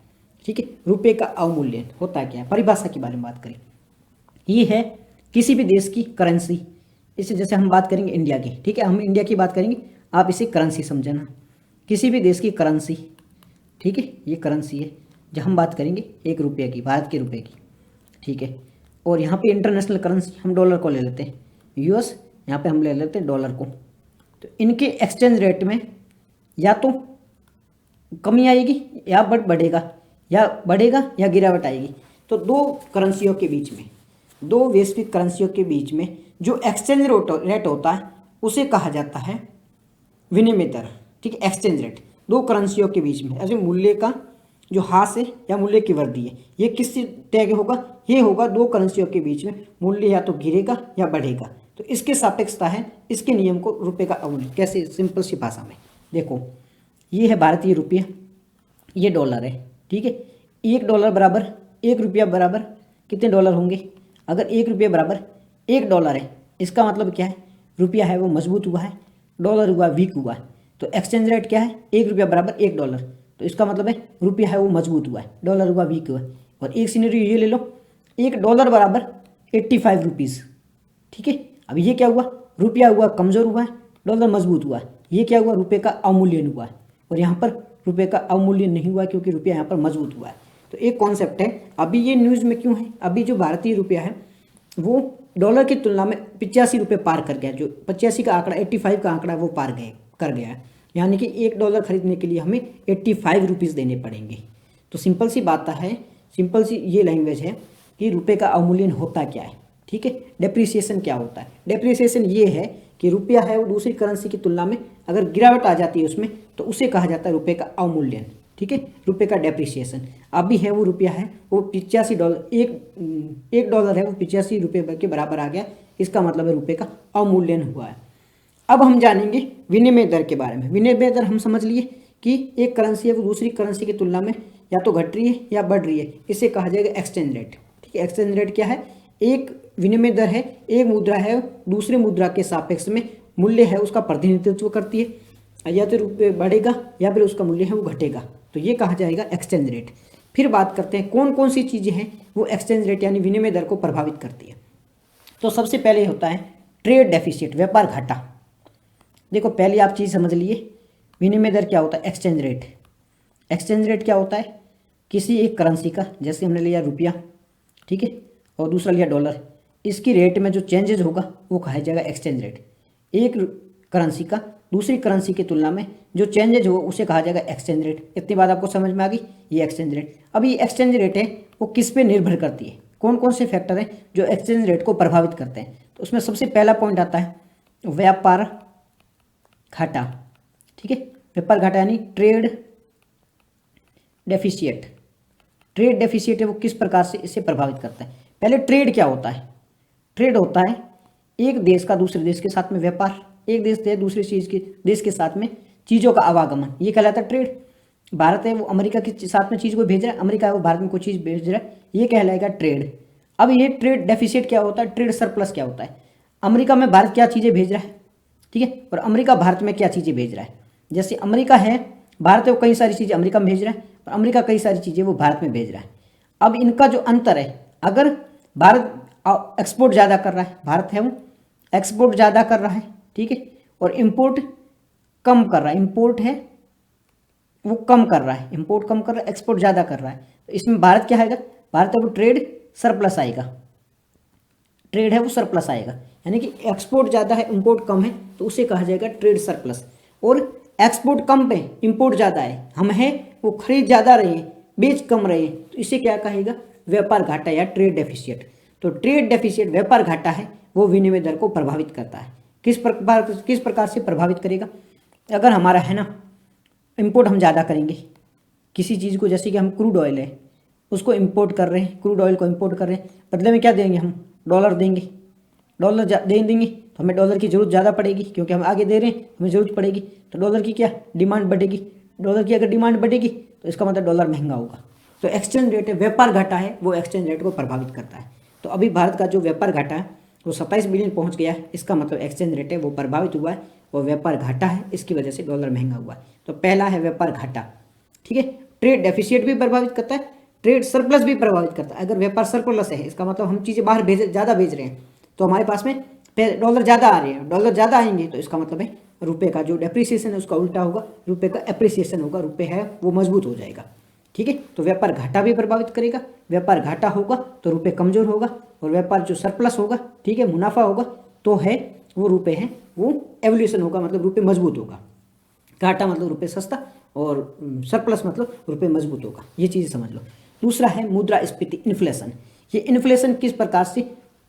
ठीक है, रुपये का अवमूल्यन होता क्या है। परिभाषा के बारे में बात करें, ये है किसी भी देश की करेंसी, इसे जैसे हम बात करेंगे इंडिया की, ठीक है, हम इंडिया की बात करेंगे, आप इसे करेंसी समझना, किसी भी देश की करेंसी, ठीक है, ये करेंसी है। जब हम बात करेंगे एक रुपये की, भारत के रुपये की, ठीक है, और यहाँ पे इंटरनेशनल करेंसी हम डॉलर को ले लेते हैं, यूएस, यहाँ पे हम ले लेते हैं डॉलर को। तो इनके एक्सचेंज रेट में या तो कमी आएगी या बढ़ेगा या गिरावट आएगी। तो दो करेंसियों के बीच में, दो वैश्विक करेंसियों के बीच में जो एक्सचेंज रेट होता है उसे कहा जाता है विनिमय दर, ठीक है, एक्सचेंज रेट। दो करेंसियों के बीच में ऐसे मूल्य का जो ह्रास है या मूल्य की वृद्धि है, ये किस तय होगा? ये होगा दो करेंसियों के बीच में मूल्य या तो गिरेगा या बढ़ेगा। तो इसके सापेक्षता है, इसके नियम को रुपए का अवमूल्यन। कैसे? सिंपल सी भाषा में देखो, ये है भारतीय रुपया, ये डॉलर है, ठीक है। $1 बराबर 1 रुपया बराबर कितने डॉलर होंगे? अगर 1 रुपया बराबर 1 डॉलर है, इसका मतलब क्या है? रुपया है वो मजबूत हुआ है, डॉलर हुआ वीक हुआ है। तो एक्सचेंज रेट क्या है? 1 रुपया बराबर 1 डॉलर। तो इसका मतलब है रुपया है वो मजबूत हुआ है, डॉलर हुआ वीक हुआ है। और एक सिनेरियो ये ले लो, $1 बराबर 85 रुपीज़, ठीक है। अब ये क्या हुआ? रुपया हुआ कमज़ोर हुआ है, डॉलर मजबूत हुआ है। ये क्या हुआ? रुपये का अवमूल्यन हुआ है। और यहाँ पर रुपये का अवमूल्यन नहीं हुआ क्योंकि रुपया यहाँ पर मजबूत हुआ है। तो एक कॉन्सेप्ट है, अभी ये न्यूज़ में क्यों है? अभी जो भारतीय रुपया है वो डॉलर की तुलना में 85 रुपये पार कर गया। जो 85 का आंकड़ा, 85 का आंकड़ा वो पार कर गया है। यानी कि $1 खरीदने के लिए हमें 85 रुपीज़ देने पड़ेंगे। तो सिंपल सी बात है, सिंपल सी ये लैंग्वेज है कि रुपये का अवमूल्यन होता क्या है, ठीक है। डेप्रिसिएशन क्या होता है? डेप्रिसिएशन ये है कि रुपया है वो दूसरी करेंसी की तुलना में अगर गिरावट आ जाती है उसमें, तो उसे कहा जाता है रुपये का अवमूल्यन, ठीक है, रुपये का डेप्रिसिएशन। अभी है वो रुपया है वो $85, एक डॉलर है वो 85 रुपये के बराबर आ गया। इसका मतलब है रुपये का अवमूल्यन हुआ है। अब हम जानेंगे विनिमय दर के बारे में। विनिमय दर हम समझ लिए कि एक करेंसी है वो दूसरी करेंसी की तुलना में या तो घट रही है या बढ़ रही है, इसे कहा जाएगा एक्सचेंज रेट, ठीक है। एक्सचेंज रेट क्या है? एक विनिमय दर है, एक मुद्रा है दूसरी मुद्रा के सापेक्ष में मूल्य है उसका प्रतिनिधित्व करती है, या तो रुपये बढ़ेगा या फिर उसका मूल्य है वो घटेगा। तो ये कहा जाएगा एक्सचेंज रेट। फिर बात करते हैं कौन कौन सी चीज़ें हैं वो एक्सचेंज रेट यानी विनिमय दर को प्रभावित करती है। तो सबसे पहले होता है ट्रेड डेफिसिट, व्यापार घाटा। देखो पहले आप चीज़ समझ लिए, विनिमय दर क्या होता है? Exchange rate. एक्सचेंज रेट क्या होता है? किसी एक करेंसी का, जैसे हमने लिया रुपया, ठीक है, और दूसरा लिया डॉलर, इसकी रेट में जो चेंजेज होगा वो कहा जाएगा एक्सचेंज रेट। एक करेंसी का दूसरी करेंसी की तुलना में जो चेंजेज हो उसे कहा जाएगा एक्सचेंज रेट। इतनी बात आपको समझ में आ गई? ये एक्सचेंज रेट। अब ये एक्सचेंज रेट है वो किस पे निर्भर करती है? कौन कौन से फैक्टर हैं जो एक्सचेंज रेट को प्रभावित करते हैं? तो उसमें सबसे पहला पॉइंट आता है व्यापार घाटा, ठीक है। व्यापार घाटा यानी ट्रेड डेफिसिएट। ट्रेड डेफिसिएट है वो किस प्रकार से इसे प्रभावित करता है? पहले ट्रेड क्या होता है? ट्रेड होता है एक देश का दूसरे देश के साथ में व्यापार, एक देश से दूसरे देश के साथ में चीज़ों का आवागमन, ये कहलाता है ट्रेड। भारत है वो अमेरिका के साथ में चीज़ को भेज रहा है, अमेरिका है वो भारत में कोई चीज़ भेज रहा है, ये कहलाएगा ट्रेड। अब ये ट्रेड डेफिसिट क्या होता है? ट्रेड सरप्लस क्या होता है? अमेरिका में भारत क्या चीज़ें भेज रहा है, ठीक है, और अमेरिका भारत में क्या चीज़ें भेज रहा है। जैसे अमेरिका है, भारत है वो कई सारी चीज़ें अमेरिका में भेज रहा है और अमेरिका कई सारी चीज़ें वो भारत में भेज रहा है। अब इनका जो अंतर है, अगर भारत एक्सपोर्ट ज़्यादा कर रहा है, भारत है वो एक्सपोर्ट ज़्यादा कर रहा है, ठीक है, और इम्पोर्ट कम कर रहा है, इम्पोर्ट है वो कम कर रहा है, इम्पोर्ट कम कर रहा है, एक्सपोर्ट ज़्यादा कर रहा है, तो इसमें भारत क्या आएगा? भारत है वो ट्रेड सरप्लस आएगा, ट्रेड है वो सरप्लस आएगा। यानी कि एक्सपोर्ट ज़्यादा है इम्पोर्ट कम है तो उसे कहा जाएगा ट्रेड सरप्लस। और एक्सपोर्ट कम पे इम्पोर्ट ज़्यादा है, हम हैं वो खरीद ज़्यादा रहे हैं बेच कम रहे हैं, तो इसे क्या कहेगा? व्यापार घाटा या ट्रेड डेफिसिएट। तो ट्रेड डेफिसिएट व्यापार घाटा है वो विनिमय दर को प्रभावित करता है। किस प्रकार से प्रभावित करेगा? अगर हमारा है ना इम्पोर्ट हम ज़्यादा करेंगे किसी चीज़ को, जैसे कि हम क्रूड ऑयल है उसको इम्पोर्ट कर रहे हैं, क्रूड ऑयल को इम्पोर्ट कर रहे हैं, बदले में क्या देंगे? हम डॉलर देंगे, डॉलर देंगे तो हमें डॉलर की ज़रूरत ज़्यादा पड़ेगी क्योंकि हम आगे दे रहे हैं, हमें ज़रूरत पड़ेगी, तो डॉलर की क्या डिमांड बढ़ेगी। डॉलर की अगर डिमांड बढ़ेगी तो इसका मतलब डॉलर महंगा होगा। तो एक्सचेंज रेट है, व्यापार घाटा है वो एक्सचेंज रेट को प्रभावित करता है। तो अभी भारत का जो व्यापार घाटा है वो 27 बिलियन पहुंच गया है, इसका मतलब एक्सचेंज रेट है वो प्रभावित हुआ है और व्यापार घाटा है, इसकी वजह से डॉलर महंगा हुआ है। तो पहला है व्यापार घाटा, ठीक है। ट्रेड डेफिसिएट भी प्रभावित करता है, ट्रेड सरप्लस भी प्रभावित करता है। अगर व्यापार सरप्लस है इसका मतलब हम चीज़ें बाहर ज़्यादा भेज रहे हैं तो हमारे पास में डॉलर ज़्यादा आ रहे हैं, डॉलर ज़्यादा आएंगे तो इसका मतलब है रुपये का जो डेप्रिसिएशन है उसका उल्टा होगा, रुपये का एप्रिसिएशन होगा, रुपये है वो मजबूत हो जाएगा, ठीक है। तो व्यापार घाटा भी प्रभावित करेगा, व्यापार घाटा होगा तो रुपये कमज़ोर होगा, और व्यापार जो सरप्लस होगा, ठीक है, मुनाफा होगा तो है वो रुपये है वो एवोल्यूशन होगा, मतलब रुपये मजबूत होगा। घाटा मतलब रुपये सस्ता और सरप्लस मतलब रुपये मजबूत होगा, ये चीज़ समझ लो। दूसरा है मुद्रास्फीति, इन्फ्लेशन। ये इन्फ्लेशन किस प्रकार से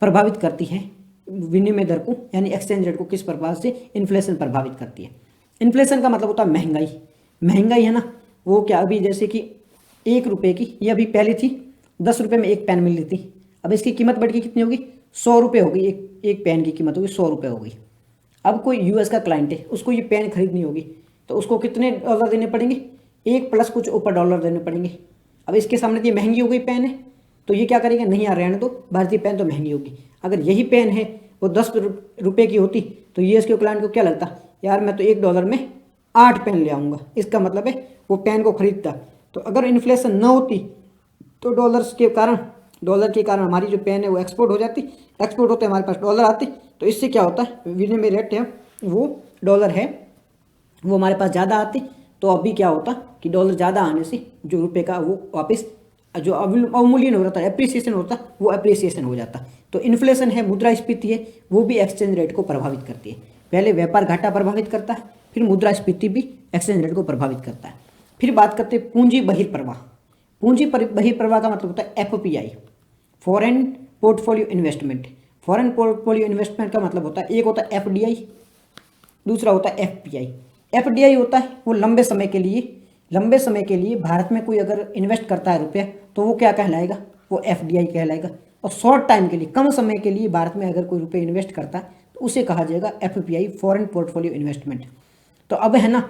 प्रभावित करती है विनिमय दर को, यानी एक्सचेंज रेट को किस प्रकार से इन्फ्लेशन प्रभावित करती है? इन्फ्लेशन का मतलब होता है महंगाई। महंगाई है ना वो क्या, अभी जैसे कि 1 रुपये की, ये अभी पहले थी 10 रुपये में एक पेन मिल रही थी, अब इसकी कीमत बढ़ के कितनी होगी 100 रुपये होगी, एक पेन की कीमत होगी 100 रुपये होगी। अब कोई यूएस का क्लाइंट है, उसको ये पेन खरीदनी होगी, तो उसको कितने डॉलर देने पड़ेंगे, 1 प्लस कुछ ऊपर डॉलर देने पड़ेंगे। अब इसके सामने ये महंगी हो गई पेन है, तो ये क्या करेगा, नहीं यार रहने दो, भारतीय पेन तो महंगी होगी। अगर यही पेन है वो 10 रुपये की होती तो यूएस के क्लाइंट को क्या लगता, यार मैं तो $1 में 8 पेन ले आऊँगा, इसका मतलब है वो पेन को खरीदता। तो अगर इन्फ्लेशन न होती तो डॉलर के कारण हमारी जो पेन है वो एक्सपोर्ट हो जाती, एक्सपोर्ट होते हमारे पास डॉलर आते, तो इससे क्या होता है विनिमय रेट है वो डॉलर है वो हमारे पास ज़्यादा आती। तो अभी क्या होता कि डॉलर ज़्यादा आने से जो रुपये का वो वापस जो अवमूल्यन हो रहा था, एप्रिसिएशन होता, वो एप्रिसिएशन हो जाता। तो इन्फ्लेशन है, मुद्रास्फीति है, वो भी एक्सचेंज रेट को प्रभावित करती है। पहले व्यापार घाटा प्रभावित करता है, फिर मुद्रास्फीति भी एक्सचेंज रेट को प्रभावित करता है। फिर बात करते हैं पूंजी बहिर्प्रवाह। पूंजी बहिर्प्रवाह का मतलब होता है FPI, foreign portfolio investment. Foreign portfolio investment का मतलब होता है, एक होता है एफडीआई, दूसरा होता है एफपीआई। एफडीआई होता है वो लंबे समय के लिए भारत में कोई अगर इन्वेस्ट करता है रुपया तो वो क्या कहलाएगा, वो एफडीआई कहलाएगा। और शॉर्ट टाइम के लिए, कम समय के लिए भारत में अगर कोई रुपये इन्वेस्ट करता है तो उसे कहा जाएगा एफपीआई, फॉरेन पोर्टफोलियो इन्वेस्टमेंट। तो अब है ना,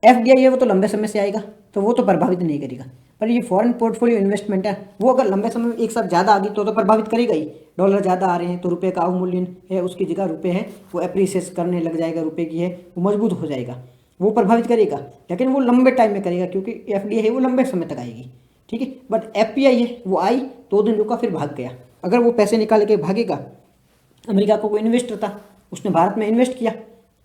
एफडीआई है वो तो लंबे समय से आएगा तो वो तो प्रभावित नहीं करेगा, पर ये फॉरेन पोर्टफोलियो इन्वेस्टमेंट है वो अगर लंबे समय में एक साथ ज़्यादा आ गई तो प्रभावित करेगा ही। डॉलर ज़्यादा आ रहे हैं तो रुपये का अवमूल्यन है, उसकी जगह रुपये है वो एप्रिसिएट करने लग जाएगा, रुपये की है वो मजबूत हो जाएगा, वो प्रभावित करेगा। लेकिन वो लंबे टाइम में करेगा क्योंकि एफडीआई है वो लंबे समय तक आएगी, ठीक है। बट एफपीआई है वो आई 2 दिन रुका फिर भाग गया। अगर वो पैसे निकाल के भागेगा, अमेरिका को कोई इन्वेस्टर था उसने भारत में इन्वेस्ट किया,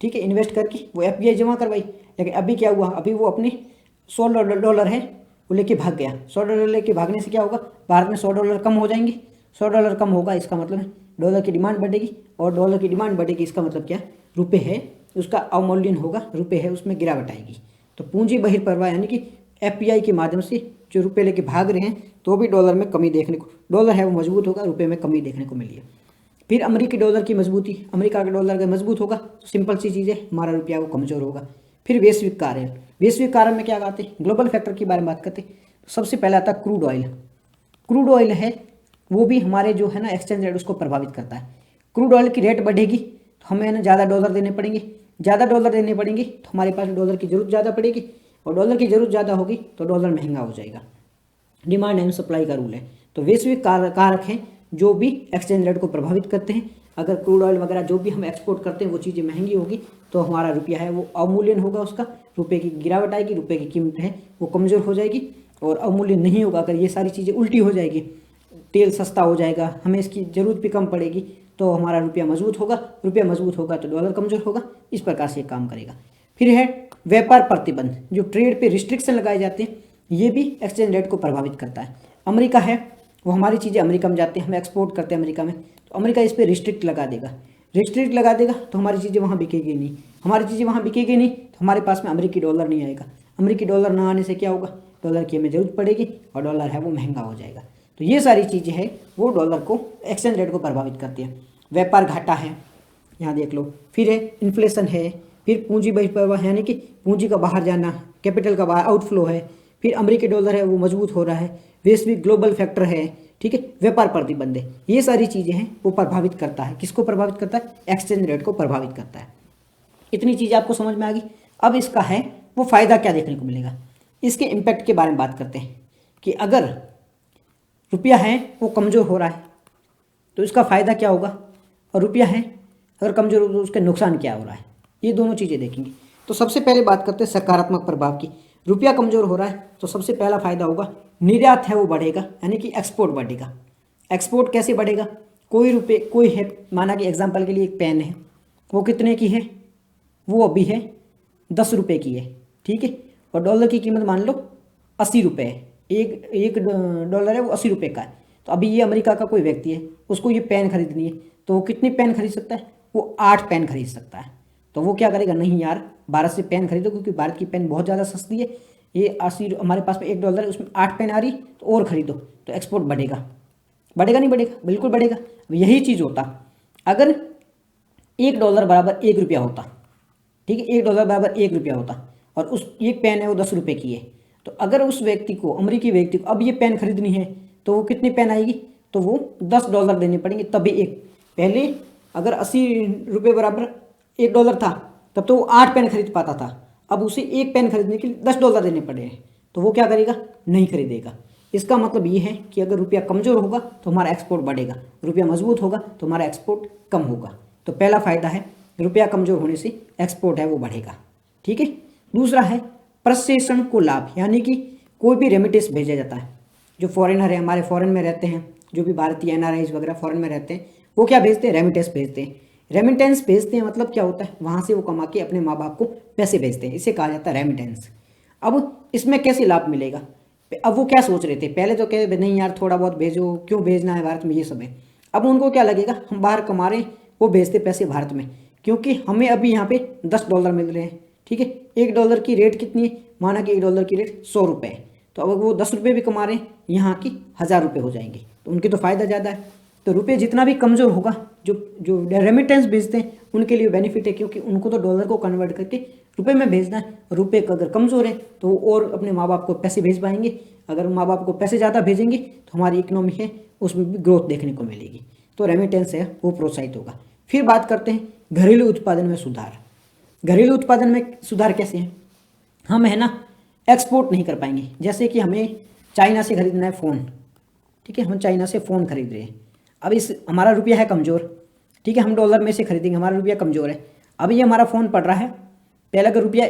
ठीक है, इन्वेस्ट करके वो एफपीआई जमा करवाई, लेकिन अभी क्या हुआ, अभी वो अपने $100 है वो लेके भाग गया। $100 लेके भागने से क्या होगा, भारत में $100 कम हो जाएंगे। $100 कम होगा इसका मतलब है डॉलर की डिमांड बढ़ेगी, और डॉलर की डिमांड बढ़ेगी इसका मतलब क्या, रुपये है उसका अवमूल्यन होगा, रुपये है उसमें गिरावट आएगी। तो पूंजी बहिर्प्रवाह यानी कि एफपीआई के माध्यम से जो रुपये लेके भाग रहे हैं तो भी डॉलर में कमी देखने को, डॉलर है वो मजबूत होगा, रुपये में कमी देखने को मिली है। फिर अमेरिकी डॉलर की मजबूती, अमेरिका का डॉलर अगर मजबूत होगा तो सिंपल सी चीज़ है, हमारा रुपया वो कमज़ोर होगा। फिर वैश्विक कारण, वैश्विक कारण में क्या कहते हैं, ग्लोबल फैक्टर के बारे में बात करते हैं। सबसे पहला आता है क्रूड ऑयल। क्रूड ऑयल है वो भी हमारे जो है ना एक्सचेंज रेट उसको प्रभावित करता है। क्रूड ऑयल की रेट बढ़ेगी तो हमें ना ज़्यादा डॉलर देने पड़ेंगे, ज़्यादा डॉलर देने पड़ेंगे तो हमारे पास डॉलर की ज़रूरत ज़्यादा पड़ेगी, और डॉलर की ज़रूरत ज़्यादा होगी तो डॉलर महंगा हो जाएगा। डिमांड एंड सप्लाई का रूल है। तो वैश्विक कारक हैं जो भी एक्सचेंज रेट को प्रभावित करते हैं। अगर क्रूड ऑयल वगैरह जो भी हम एक्सपोर्ट करते हैं वो चीज़ें महंगी होगी तो हमारा रुपया है वो अवमूल्यन होगा, उसका रुपये की गिरावट आएगी, रुपये की कीमत है वो कमज़ोर हो जाएगी, और अवमूल्यन नहीं होगा अगर ये सारी चीज़ें उल्टी हो जाएगी, तेल सस्ता हो जाएगा, हमें इसकी ज़रूरत भी कम पड़ेगी, तो हमारा रुपया मजबूत होगा, रुपया मजबूत होगा तो डॉलर कमज़ोर होगा, इस प्रकार से काम करेगा। फिर है व्यापार प्रतिबंध, जो ट्रेड पे रिस्ट्रिक्शन लगाए जाते हैं, ये भी एक्सचेंज रेट को प्रभावित करता है। अमेरिका है वो हमारी चीज़ें अमेरिका में जाते हैं, हम एक्सपोर्ट करते हैं अमेरिका में, तो अमेरिका इस पर रिस्ट्रिक्ट लगा देगा तो हमारी चीज़ें वहाँ बिकेगी नहीं, हमारी चीज़ें वहाँ बिकेगी नहीं तो हमारे पास में अमेरिकी डॉलर नहीं आएगा, अमेरिकी डॉलर ना आने से क्या होगा, डॉलर की हमें ज़रूरत पड़ेगी और डॉलर है वो महंगा हो जाएगा। तो ये सारी चीज़ें हैं वो डॉलर को, एक्सचेंज रेट को प्रभावित करती है। व्यापार घाटा है, यहाँ देख लो। फिर है इन्फ्लेशन है, फिर पूंजी बहिर्प्रवाह यानी कि पूंजी का बाहर जाना, कैपिटल का बाहर आउटफ्लो है, फिर अमेरिकी डॉलर है वो मजबूत हो रहा है, वैश्विक ग्लोबल फैक्टर है, ठीक है, व्यापार प्रतिबंध है। ये सारी चीज़ें हैं वो प्रभावित करता है, किसको प्रभावित करता है, एक्सचेंज रेट को प्रभावित करता है। इतनी चीज़ें आपको समझ में आ गई। अब इसका है वो फ़ायदा क्या देखने को मिलेगा, इसके इम्पैक्ट के बारे में बात करते हैं कि अगर रुपया है वो कमज़ोर हो रहा है तो इसका फ़ायदा क्या होगा, और रुपया है अगर कमज़ोर हो तो उसका नुकसान क्या हो रहा है, ये दोनों चीज़ें देखेंगे। तो सबसे पहले बात करते हैं सकारात्मक प्रभाव की। रुपया कमज़ोर हो रहा है तो सबसे पहला फ़ायदा होगा निर्यात है वो बढ़ेगा, यानी कि एक्सपोर्ट बढ़ेगा। एक्सपोर्ट कैसे बढ़ेगा, कोई है, माना कि एग्जांपल के लिए एक पेन है वो कितने की है, वो अभी है 10 रुपये की है, ठीक है, और डॉलर की कीमत मान लो 80 रुपये है, एक डॉलर है वो 80 रुपये का है। तो अभी ये अमेरिका का कोई व्यक्ति है उसको ये पेन खरीदनी है तो वो कितनी पेन खरीद सकता है, वो 8 पेन खरीद सकता है। तो वो क्या करेगा, नहीं यार भारत से पेन खरीदो क्योंकि भारत की पेन बहुत ज़्यादा सस्ती है, ये 80 हमारे पास में $1 है उसमें 8 पेन आ रही तो और खरीदो, तो एक्सपोर्ट बढ़ेगा, बढ़ेगा नहीं बढ़ेगा, बिल्कुल बढ़ेगा। अब यही चीज़ होता अगर $1 बराबर 1 रुपया होता, ठीक है, $1 बराबर 1 रुपया होता और उस एक पेन है वो 10 रुपये की है, तो अगर उस व्यक्ति को, अमेरिकी व्यक्ति को अब ये पेन खरीदनी है तो वो कितनी पेन आएगी, तो वो $10 देने पड़ेंगे तभी एक। पहले अगर 80 रुपये बराबर $1 था तब तो वो 8 पेन खरीद पाता था, अब उसे एक पेन खरीदने के लिए $10 देने पड़े हैं, तो वो क्या करेगा, नहीं खरीदेगा। इसका मतलब ये है कि अगर रुपया कमज़ोर होगा तो हमारा एक्सपोर्ट बढ़ेगा, रुपया मजबूत होगा तो हमारा एक्सपोर्ट कम होगा। तो पहला फ़ायदा है रुपया कमज़ोर होने से एक्सपोर्ट है वो बढ़ेगा। ठीक है। दूसरा है प्रशेषण को लाभ, यानी कि कोई भी रेमिटेंस भेजा जाता है, जो फॉरेनर है हमारे फॉरेन में रहते हैं, जो भी भारतीय NRIs वगैरह फॉरेन में रहते हैं, वो क्या भेजते हैं, रेमिटेंस भेजते हैं। रेमिटेंस भेजते हैं मतलब क्या होता है, वहाँ से वो कमा के अपने माँ बाप को पैसे भेजते हैं, इसे कहा जाता है रेमिटेंस। अब इसमें कैसे लाभ मिलेगा, अब वो क्या सोच रहे थे, पहले तो कहे नहीं यार थोड़ा बहुत भेजो, क्यों भेजना है, भारत में ये सब है। अब उनको क्या लगेगा, हम बाहर कमा रहे हैं, वो भेजते पैसे भारत में, क्योंकि हमें अभी यहाँ पे $10 मिल रहे हैं। ठीक है, $1 की रेट कितनी है, माना कि $1 की रेट 100 रुपये है, तो अब वो 10 रुपये भी कमा रहे हैं, यहाँ की 1000 रुपये हो जाएंगे, तो उनके तो फ़ायदा ज़्यादा है। तो रुपये जितना भी कमज़ोर होगा, जो जो रेमिटेंस भेजते हैं उनके लिए बेनिफिट है, क्योंकि उनको तो डॉलर को कन्वर्ट करके रुपये में भेजना है। रुपये अगर कमज़ोर है तो वो और अपने माँ बाप को पैसे भेज पाएंगे, अगर माँ बाप को पैसे ज़्यादा भेजेंगे तो हमारी इकोनॉमी है उसमें भी ग्रोथ देखने को मिलेगी, तो रेमिटेंस है वो प्रोत्साहित होगा। फिर बात करते हैं घरेलू उत्पादन में सुधार। घरेलू उत्पादन में सुधार कैसे है, हम है ना एक्सपोर्ट नहीं कर पाएंगे। जैसे कि हमें चाइना से खरीदना है फ़ोन, ठीक है, हम चाइना से फ़ोन खरीद रहे हैं, अब इस हमारा रुपया है कमज़ोर, ठीक है, हम डॉलर में से खरीदेंगे, हमारा रुपया कमज़ोर है। अब ये हमारा फ़ोन पड़ रहा है, पहले अगर रुपया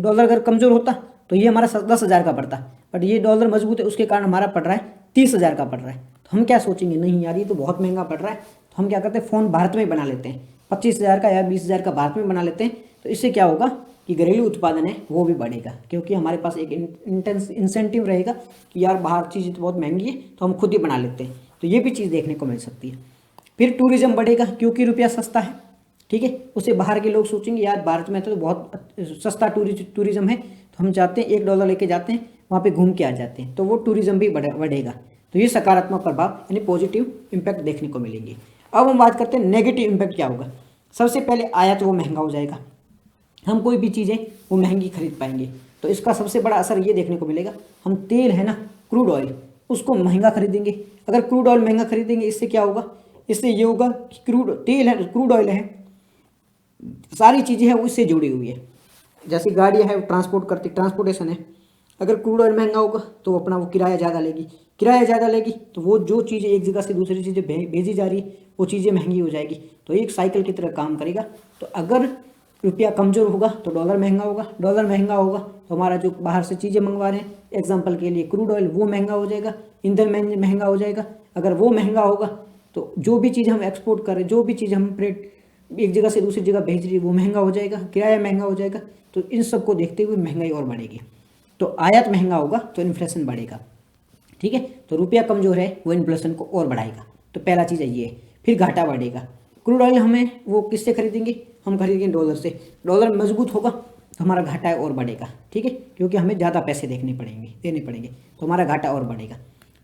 डॉलर अगर कमज़ोर होता तो ये हमारा 10,000 का पड़ता, बट ये डॉलर मजबूत है उसके कारण हमारा पड़ रहा है 30,000 का पड़ रहा है। तो हम क्या सोचेंगे, नहीं यार ये तो बहुत महंगा पड़ रहा है, तो हम क्या करते हैं फ़ोन भारत में बना लेते हैं, 25,000 का या 20,000 का भारत में बना लेते हैं। तो इससे क्या होगा कि घरेलू उत्पादन है वो भी बढ़ेगा, क्योंकि हमारे पास एक इंसेंटिव रहेगा कि यार बाहर चीज़ तो बहुत महंगी है तो हम खुद ही बना लेते हैं, तो ये भी चीज़ देखने को मिल सकती है। फिर टूरिज्म बढ़ेगा, क्योंकि रुपया सस्ता है, ठीक है, उसे बाहर के लोग सोचेंगे यार भारत में तो बहुत सस्ता टूरिज्म है, तो हम जाते हैं $1 लेके जाते हैं, वहाँ पे घूम के आ जाते हैं, तो वो टूरिज्म भी बढ़ेगा। तो ये सकारात्मक प्रभाव यानी पॉजिटिव इम्पैक्ट देखने को मिलेंगे। अब हम बात करते हैं नेगेटिव इम्पैक्ट क्या होगा। सबसे पहले आयात वो महंगा हो जाएगा, हम कोई भी चीज़ें वो महंगी खरीद पाएंगे, तो इसका सबसे बड़ा असर ये देखने को मिलेगा, हम तेल है ना, क्रूड ऑयल, उसको महंगा खरीदेंगे। अगर क्रूड ऑयल महंगा खरीदेंगे इससे क्या होगा, इससे ये होगा कि क्रूड ऑयल है, सारी चीज़ें हैं वो इससे जुड़ी हुई है। जैसे गाड़ियाँ है ट्रांसपोर्टेशन है, अगर क्रूड ऑयल महंगा होगा तो अपना वो किराया ज़्यादा लेगी, तो वो जो चीज़ें एक जगह से दूसरी चीज़ें भेजी जा रही है वो चीज़ें महंगी हो जाएगी, तो एक साइकिल की तरह काम करेगा। तो अगर रुपया कमज़ोर होगा तो डॉलर महंगा होगा तो हमारा जो बाहर से चीज़ें मंगवा रहे हैं, एग्जांपल के लिए क्रूड ऑयल, वो महंगा हो जाएगा, ईंधन महंगा हो जाएगा। अगर वो महंगा होगा तो जो भी चीज़ हम एक्सपोर्ट कर रहे हैं, जो भी चीज़ हम एक जगह से दूसरी जगह भेज रही है वो महंगा हो जाएगा, किराया महंगा हो जाएगा। तो इन सब को देखते हुए महंगाई और बढ़ेगी, तो आयात महंगा होगा तो इन्फ्लेशन बढ़ेगा, ठीक है। तो रुपया कमज़ोर है वो इन्फ्लेशन को और बढ़ाएगा, तो पहला चीज़ ये है। फिर घाटा बढ़ेगा, क्रूड ऑयल हमें वो किससे खरीदेंगे, हम खरीदेंगे डॉलर से, डॉलर मजबूत होगा तो हमारा घाटा और बढ़ेगा, ठीक है, क्योंकि हमें ज़्यादा पैसे देने पड़ेंगे तो हमारा घाटा और बढ़ेगा।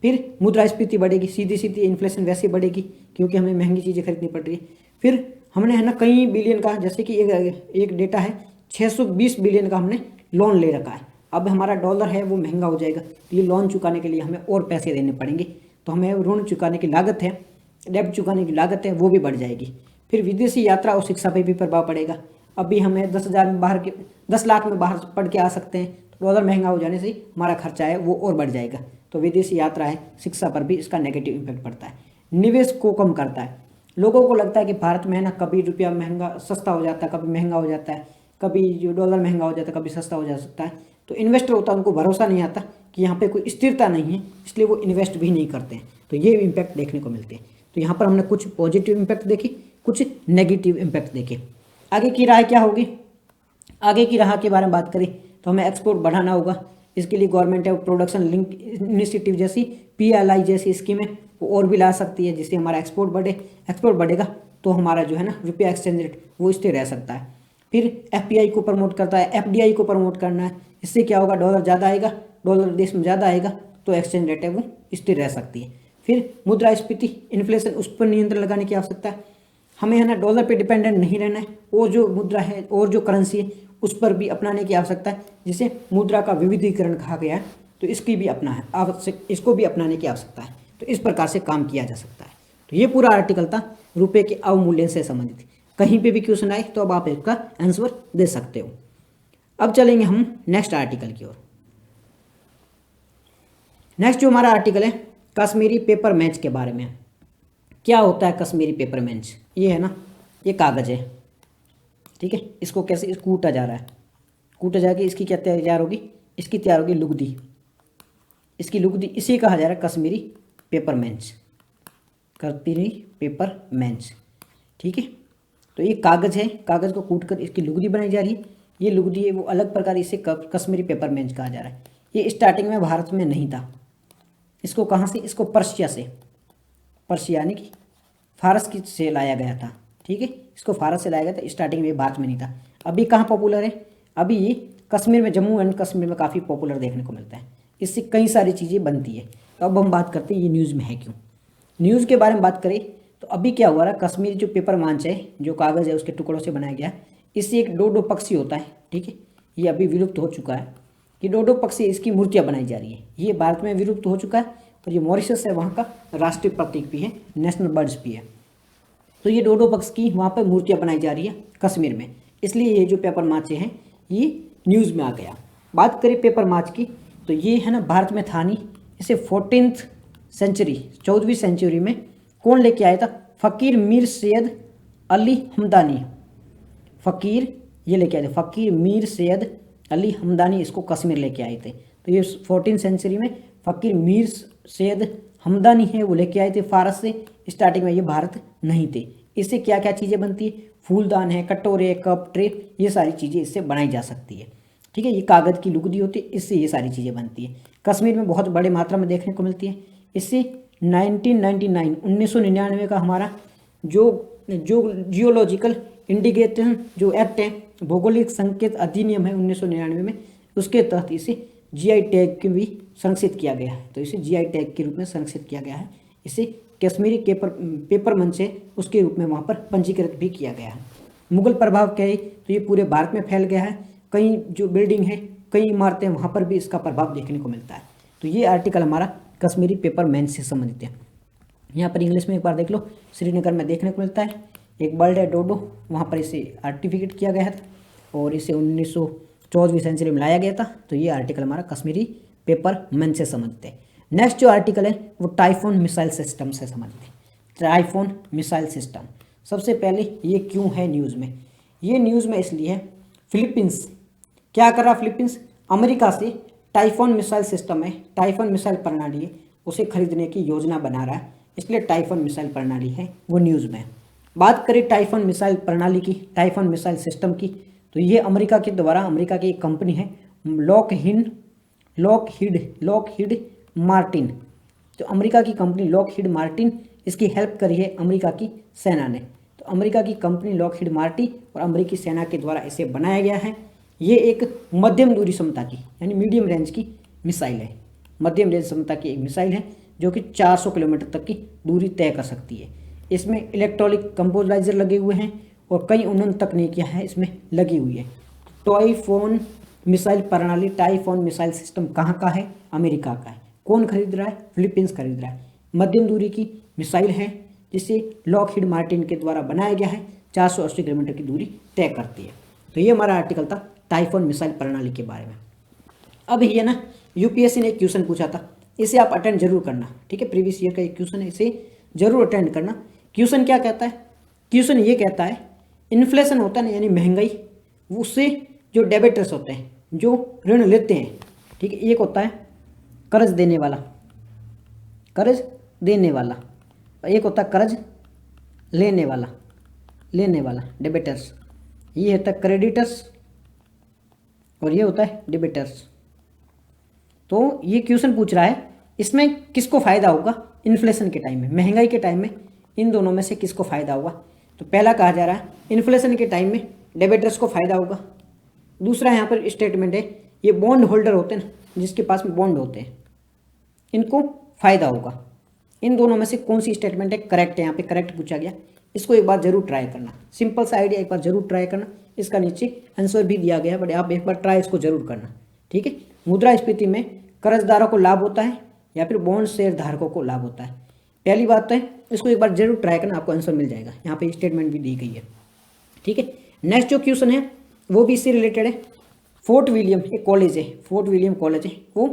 फिर मुद्रास्फीति बढ़ेगी, सीधी इन्फ्लेशन वैसे बढ़ेगी क्योंकि हमें महंगी चीज़ें खरीदनी पड़ रही है। फिर हमने है ना कई बिलियन का, जैसे कि एक डेटा है 620 बिलियन का हमने लोन ले रखा है, अब हमारा डॉलर है वो महंगा हो जाएगा, तो ये लोन चुकाने के लिए हमें और पैसे देने पड़ेंगे, तो हमें ऋण चुकाने की लागत है, डेब्ट चुकाने की लागत है वो भी बढ़ जाएगी। फिर विदेशी यात्रा और शिक्षा पर भी प्रभाव पड़ेगा। अभी हमें 10 लाख में बाहर पढ़ के आ सकते हैं, तो डॉलर महंगा हो जाने से हमारा खर्चा है वो और बढ़ जाएगा, तो विदेशी यात्रा है, शिक्षा पर भी इसका नेगेटिव इम्पैक्ट पड़ता है। निवेश को कम करता है, लोगों को लगता है कि भारत में है ना कभी रुपया सस्ता हो जाता है, कभी महंगा हो जाता है, कभी जो डॉलर महंगा हो जाता है, कभी सस्ता हो जा सकता है, तो इन्वेस्टर होता है उनको भरोसा नहीं आता कि यहाँ पे कोई स्थिरता नहीं है, इसलिए वो इन्वेस्ट भी नहीं करते हैं, तो ये इम्पैक्ट देखने को मिलते हैं। तो यहाँ पर हमने कुछ पॉजिटिव इम्पैक्ट देखे, कुछ नेगेटिव इम्पैक्ट देखे। आगे की राह क्या होगी, आगे की राह के बारे में बात करें तो हमें एक्सपोर्ट बढ़ाना होगा। इसके लिए गवर्नमेंट है प्रोडक्शन लिंक इनिशिएटिव जैसी PLI जैसी स्कीमें वो और भी ला सकती है, जिससे हमारा एक्सपोर्ट बढ़ेगा तो हमारा जो है ना रुपया एक्सचेंज रेट वो स्थिर रह सकता है। फिर FPI को प्रमोट करता है, FDI को प्रमोट करना है, इससे क्या होगा, डॉलर ज़्यादा आएगा, डॉलर देश में ज़्यादा आएगा तो एक्सचेंज रेट है वो स्थिर रह सकती है। फिर मुद्रास्फीति इन्फ्लेशन, उस पर नियंत्रण लगाने की आवश्यकता है। हमें है ना डॉलर पे डिपेंडेंट नहीं रहना है, और जो मुद्रा है और जो करेंसी है उस पर भी अपनाने की आवश्यकता है, जिसे मुद्रा का विविधीकरण कहा गया है। तो इसकी भी अपना है आवश्यक, इसको भी अपनाने की आवश्यकता है। तो इस प्रकार से काम किया जा सकता है। तो ये पूरा आर्टिकल था रुपये के अवमूल्यन से संबंधित। कहीं पे भी क्वेश्चन आए तो अब आप इसका आंसर दे सकते हो। अब चलेंगे हम नेक्स्ट आर्टिकल की ओर। नेक्स्ट जो हमारा आर्टिकल है कश्मीरी पेपर मैच के बारे में। क्या होता है कश्मीरी पेपर मैच? ये है ना, ये कागज़ है, ठीक है। इसको कैसे कूटा जा रहा है, कूटा जाके इसकी क्या तैयार होगी, इसकी तैयार होगी लुगदी। इसकी लुगदी इसे कहा जा रहा है Kashmiri paper match, Kashmiri paper match, ठीक है। तो ये कागज़ है, कागज़ को कूट कर इसकी लुगदी बनाई जा रही है। ये लुगदी है वो अलग प्रकार, इसे कश्मीरी पेपर मैच कहा जा रहा है। ये स्टार्टिंग में भारत में नहीं था। इसको कहाँ से, इसको पर्शिया से, पर्शिया यानी कि फारस की से लाया गया था, ठीक है। इसको फारस से लाया गया था, स्टार्टिंग में भारत में नहीं था। अभी कहाँ पॉपुलर है, अभी ये कश्मीर में, जम्मू एंड कश्मीर में काफ़ी पॉपुलर देखने को मिलता है। इससे कई सारी चीज़ें बनती है। तो अब हम बात करते हैं ये न्यूज़ में है क्यों। न्यूज़ के बारे में बात करें तो अभी क्या हुआ रहा, कश्मीरी जो पेपर मांच है, जो कागज़ है उसके टुकड़ों से बनाया गया है, इससे एक डोडो पक्षी होता है, ठीक है। ये अभी विलुप्त हो चुका है। ये डोडो पक्षी, इसकी मूर्तियाँ बनाई जा रही है। ये भारत में विलुप्त हो चुका है और ये मॉरिशस है, वहाँ का राष्ट्रीय प्रतीक भी है, नेशनल बर्ड्स भी है। तो ये डोडो पक्षी की वहाँ पर मूर्तियाँ बनाई जा रही है कश्मीर में, इसलिए ये जो पेपर माचे हैं ये न्यूज़ में आ गया। बात करें पेपर माच की तो ये है ना भारत में था नहीं, इसे 14th सेंचुरी, 14वीं सेंचुरी में कौन लेके आया था, फ़कीर मीर सैयद अली हमदानी। फ़कीर ये लेके आए थे, फ़कीर मीर सैयद अली हमदानी इसको कश्मीर लेके आए थे। तो ये 14th सेंचुरी में फ़कीर मीर सैयद हमदानी है वो लेके आए थे फारस से। स्टार्टिंग में ये भारत नहीं थे। इससे क्या क्या चीज़ें बनती है, फूलदान है, कटोरे, कप, ट्रे, ये सारी चीज़ें इससे बनाई जा सकती है, ठीक है। ये कागज़ की लुगदी होती है, इससे ये सारी चीज़ें बनती है। कश्मीर में बहुत बड़े मात्रा में देखने को मिलती है। इससे 1999 का हमारा जो जियोलॉजिकल इंडिकेशन जो एक्ट है, भौगोलिक संकेत अधिनियम है 1999 में, उसके तहत इसे जीआई टैग के भी संरक्षित किया गया है। तो इसे जीआई टैग के रूप में संरक्षित किया गया है। इसे कश्मीरी पेपर मंच है उसके रूप में वहाँ पर पंजीकृत भी किया गया है। मुगल प्रभाव क्या है तो ये पूरे भारत में फैल गया है। कई जो बिल्डिंग है, कई इमारतें, वहाँ पर भी इसका प्रभाव देखने को मिलता है। तो ये आर्टिकल हमारा कश्मीरी पेपर मैच से संबंधित है। यहाँ पर इंग्लिश में एक बार देख लो, श्रीनगर में देखने को मिलता है। एक बर्ड है डोडो, वहाँ पर इसे आर्टिफिकेट किया गया था और इसे 1914वीं सेंचुरी में लाया गया था। तो ये आर्टिकल हमारा कश्मीरी पेपर मैच से संबंधित है। नेक्स्ट जो आर्टिकल है वो टाइफोन मिसाइल सिस्टम से संबंधित है। टाइफोन मिसाइल सिस्टम, सबसे पहले ये क्यों है न्यूज़ में, ये न्यूज़ में इसलिए है, फिलीपींस क्या कर रहा, फिलीपींस अमेरिका से टाइफोन मिसाइल सिस्टम है, टाइफोन मिसाइल प्रणाली है, उसे खरीदने की योजना बना रहा है, इसलिए टाइफोन मिसाइल प्रणाली है वो न्यूज़ में। बात करें टाइफोन मिसाइल प्रणाली की, टाइफोन मिसाइल सिस्टम की, तो ये अमेरिका के द्वारा, अमेरिका की एक कंपनी है लॉकहीड मार्टिन, तो अमेरिका की कंपनी लॉकहीड मार्टिन, इसकी हेल्प करी है अमेरिका की सेना ने। तो अमेरिका की कंपनी लॉकहीड मार्टिन और अमेरिकी सेना के द्वारा इसे बनाया गया है। ये एक मध्यम दूरी क्षमता की यानी मीडियम रेंज की मिसाइल है, मध्यम रेंज क्षमता की एक मिसाइल है जो कि 400 किलोमीटर तक की दूरी तय कर सकती है। इसमें इलेक्ट्रॉनिक कंपोजलाइजर लगे हुए हैं और कई उन्नत तकनीकियाँ हैं इसमें लगी हुई है। टाइफोन मिसाइल प्रणाली, टाइफोन मिसाइल सिस्टम कहाँ का है, अमेरिका का है। कौन खरीद रहा है, फिलीपींस खरीद रहा है। मध्यम दूरी की मिसाइल है जिसे लॉकहीड मार्टिन के द्वारा बनाया गया है, 480 किलोमीटर की दूरी तय करती है। तो ये हमारा आर्टिकल था टाइफोन मिसाइल प्रणाली के बारे में। अब ये ना यूपीएससी ने एक क्वेश्चन पूछा था, इसे आप अटेंड जरूर करना, ठीक है। प्रीवियस ईयर का एक क्वेश्चन है, इसे जरूर अटेंड करना। क्वेश्चन क्या कहता है, क्वेश्चन ये कहता है इन्फ्लेशन होता है ना यानी महंगाई, उससे जो डेबिटर्स होते हैं, जो ऋण लेते हैं, ठीक है, एक होता है कर्ज देने वाला, कर्ज देने वाला, और एक होता है कर्ज लेने वाला डेबिटर्स। ये होता है क्रेडिटर्स और ये होता है डेबिटर्स। तो ये क्वेश्चन पूछ रहा है इसमें किसको फ़ायदा होगा इन्फ्लेशन के टाइम में, महंगाई के टाइम में, इन दोनों में से किसको फ़ायदा होगा। तो पहला कहा जा रहा है इन्फ्लेशन के टाइम में डेबिटर्स को फ़ायदा होगा। दूसरा यहाँ पर स्टेटमेंट है ये बॉन्ड होल्डर होते हैं, जिसके पास में बॉन्ड होते हैं, इनको फ़ायदा होगा। इन दोनों में से कौन सी स्टेटमेंट है करेक्ट है, यहाँ पे करेक्ट पूछा गया। इसको एक बार जरूर ट्राई करना, सिंपल सा आइडिया एक बार जरूर ट्राई करना। इसका नीचे आंसर भी दिया गया है, बट आप एक बार ट्राई इसको जरूर करना, ठीक है। मुद्रास्फीति में कर्जदारों को लाभ होता है या फिर बॉन्ड शेयर धारकों को लाभ होता है? पहली बात तो है, इसको एक बार जरूर ट्राई करना, आपको आंसर मिल जाएगा। यहाँ पे स्टेटमेंट भी दी गई है, ठीक है। नेक्स्ट जो क्वेश्चन है वो भी इससे रिलेटेड है। फोर्ट विलियम एक कॉलेज है, फोर्ट विलियम कॉलेज है, वो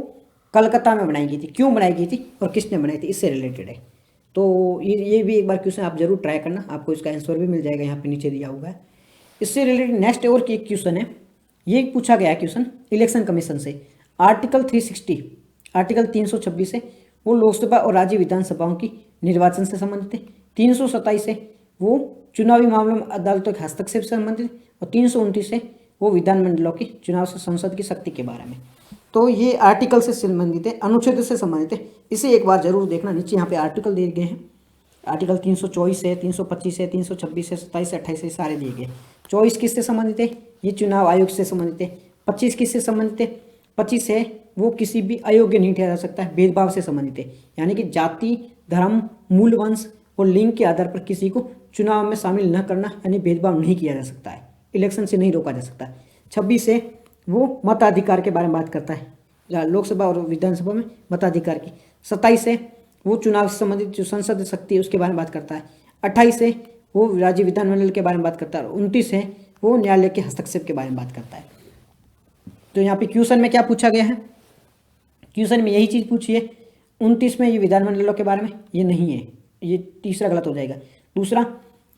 कलकत्ता में बनाई गई थी, क्यों बनाई गई थी और किसने बनाई थी, इससे रिलेटेड है। तो ये भी एक बार क्वेश्चन आप जरूर ट्राई करना, आपको इसका आंसर भी मिल जाएगा, यहाँ पे नीचे दिया हुआ है। इससे रिलेटेड नेक्स्ट और की एक क्वेश्चन है, ये पूछा गया है क्वेश्चन इलेक्शन कमीशन से। आर्टिकल 360 आर्टिकल 326 है, वो लोकसभा और राज्य विधानसभाओं की निर्वाचन से संबंधित है। 327 है, वो चुनावी मामलों में अदालतों के हस्तक्षेप से संबंधित है। और 329 है, वो विधानमंडलों के चुनाव से संसद की शक्ति के बारे में। तो ये आर्टिकल से संबंधित है, अनुच्छेद से संबंधित है, इसे एक बार जरूर देखना। नीचे यहाँ पे आर्टिकल दिए गए हैं, आर्टिकल 324 है, 325 है, 326 है, 27 है, 28 है, सारे दिए गए। 24 किससे संबंधित है, ये चुनाव आयोग से संबंधित है। 25 किससे संबंधित है, 25 है, वो किसी भी अयोग्य नहीं ठहरा सकता है, भेदभाव से संबंधित है, यानी कि जाति, धर्म, मूल वंश और लिंग के आधार पर किसी को चुनाव में शामिल न करना, यानी भेदभाव नहीं किया जा सकता है, इलेक्शन से नहीं रोका जा सकता है। 26 है, वो मताधिकार के बारे में बात करता है, लोकसभा और विधानसभा में मताधिकार की। 27 है, वो चुनाव से संबंधित जो संसद शक्ति है उसके बारे में बात करता है। 28 है, वो राज्य विधानमंडल के बारे में बात करता है। 29 है, वो न्यायालय के हस्तक्षेप के बारे में बात करता है। तो यहाँ पे क्वेश्चन में क्या पूछा गया है, क्वेश्चन में यही चीज़ पूछी है। 29 में ये विधानमंडलों के बारे में, ये नहीं है, ये तीसरा गलत हो जाएगा। दूसरा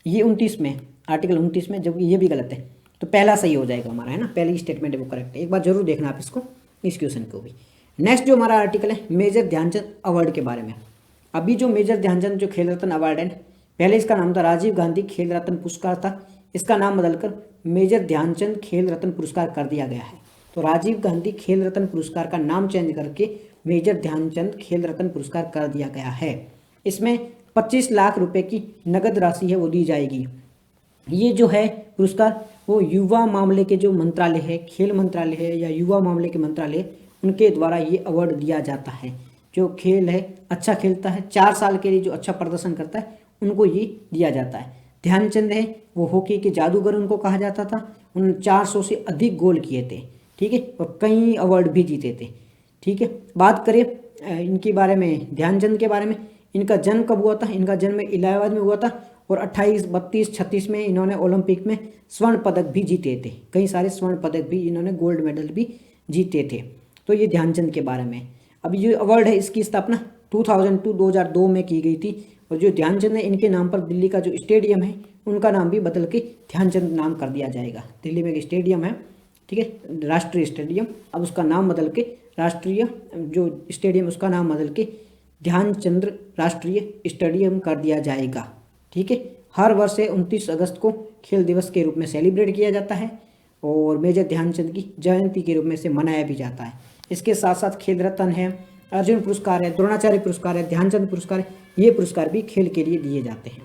ये 29 में, आर्टिकल 29 में, जबकि ये भी गलत है, तो पहला सही हो जाएगा हमारा, है ना, पहली स्टेटमेंट है वो करेक्ट है। एक बार जरूर देखना आप इसको, इस क्वेश्चन को भी। नेक्स्ट जो हमारा आर्टिकल है मेजर ध्यानचंद अवार्ड के बारे में। अभी जो मेजर ध्यानचंद जो खेल रत्न अवार्ड है, पहले इसका नाम था राजीव गांधी खेल रत्न पुरस्कार था, इसका नाम बदलकर मेजर ध्यानचंद खेल रत्न पुरस्कार कर दिया गया है। तो राजीव गांधी खेल रत्न पुरस्कार का नाम चेंज करके मेजर ध्यानचंद खेल रत्न पुरस्कार कर दिया गया है। इसमें 25 लाख रुपए की नगद राशि है वो दी जाएगी। ये जो है पुरस्कार वो युवा मामले के जो मंत्रालय है, खेल मंत्रालय है या युवा मामले के मंत्रालय, उनके द्वारा ये अवार्ड दिया जाता है। जो खेल है अच्छा खेलता है, 4 साल के लिए जो अच्छा प्रदर्शन करता है, उनको ये दिया जाता है। ध्यानचंद है, वो हॉकी के जादूगर उनको कहा जाता था, उन्होंने 400 से अधिक गोल किए थे, ठीक है, और कई अवार्ड भी जीते थे, ठीक है। बात करें इनके बारे में, ध्यानचंद के बारे में, इनका जन्म कब हुआ था, इनका जन्म इलाहाबाद में हुआ था और 28, 32, 36 में इन्होंने ओलंपिक में स्वर्ण पदक भी जीते थे, कई सारे स्वर्ण पदक भी इन्होंने, गोल्ड मेडल भी जीते थे। तो ये ध्यानचंद के बारे में। अब ये अवार्ड है, इसकी स्थापना 2002 में की गई थी। और जो ध्यानचंद है, इनके नाम पर दिल्ली का जो स्टेडियम है उनका नाम भी बदल के ध्यानचंद नाम कर दिया जाएगा। दिल्ली में एक स्टेडियम है, ठीक है, राष्ट्रीय स्टेडियम, अब उसका नाम बदल के राष्ट्रीय जो स्टेडियम उसका नाम बदल के ध्यानचंद राष्ट्रीय स्टेडियम कर दिया जाएगा, ठीक है। हर वर्ष 29 अगस्त को खेल दिवस के रूप में सेलिब्रेट किया जाता है और मेजर ध्यानचंद की जयंती के रूप में इसे मनाया भी जाता है। इसके साथ साथ खेल रत्न है, अर्जुन पुरस्कार है, द्रोणाचार्य पुरस्कार है, ध्यानचंद पुरस्कार है, ये पुरस्कार भी खेल के लिए दिए जाते हैं,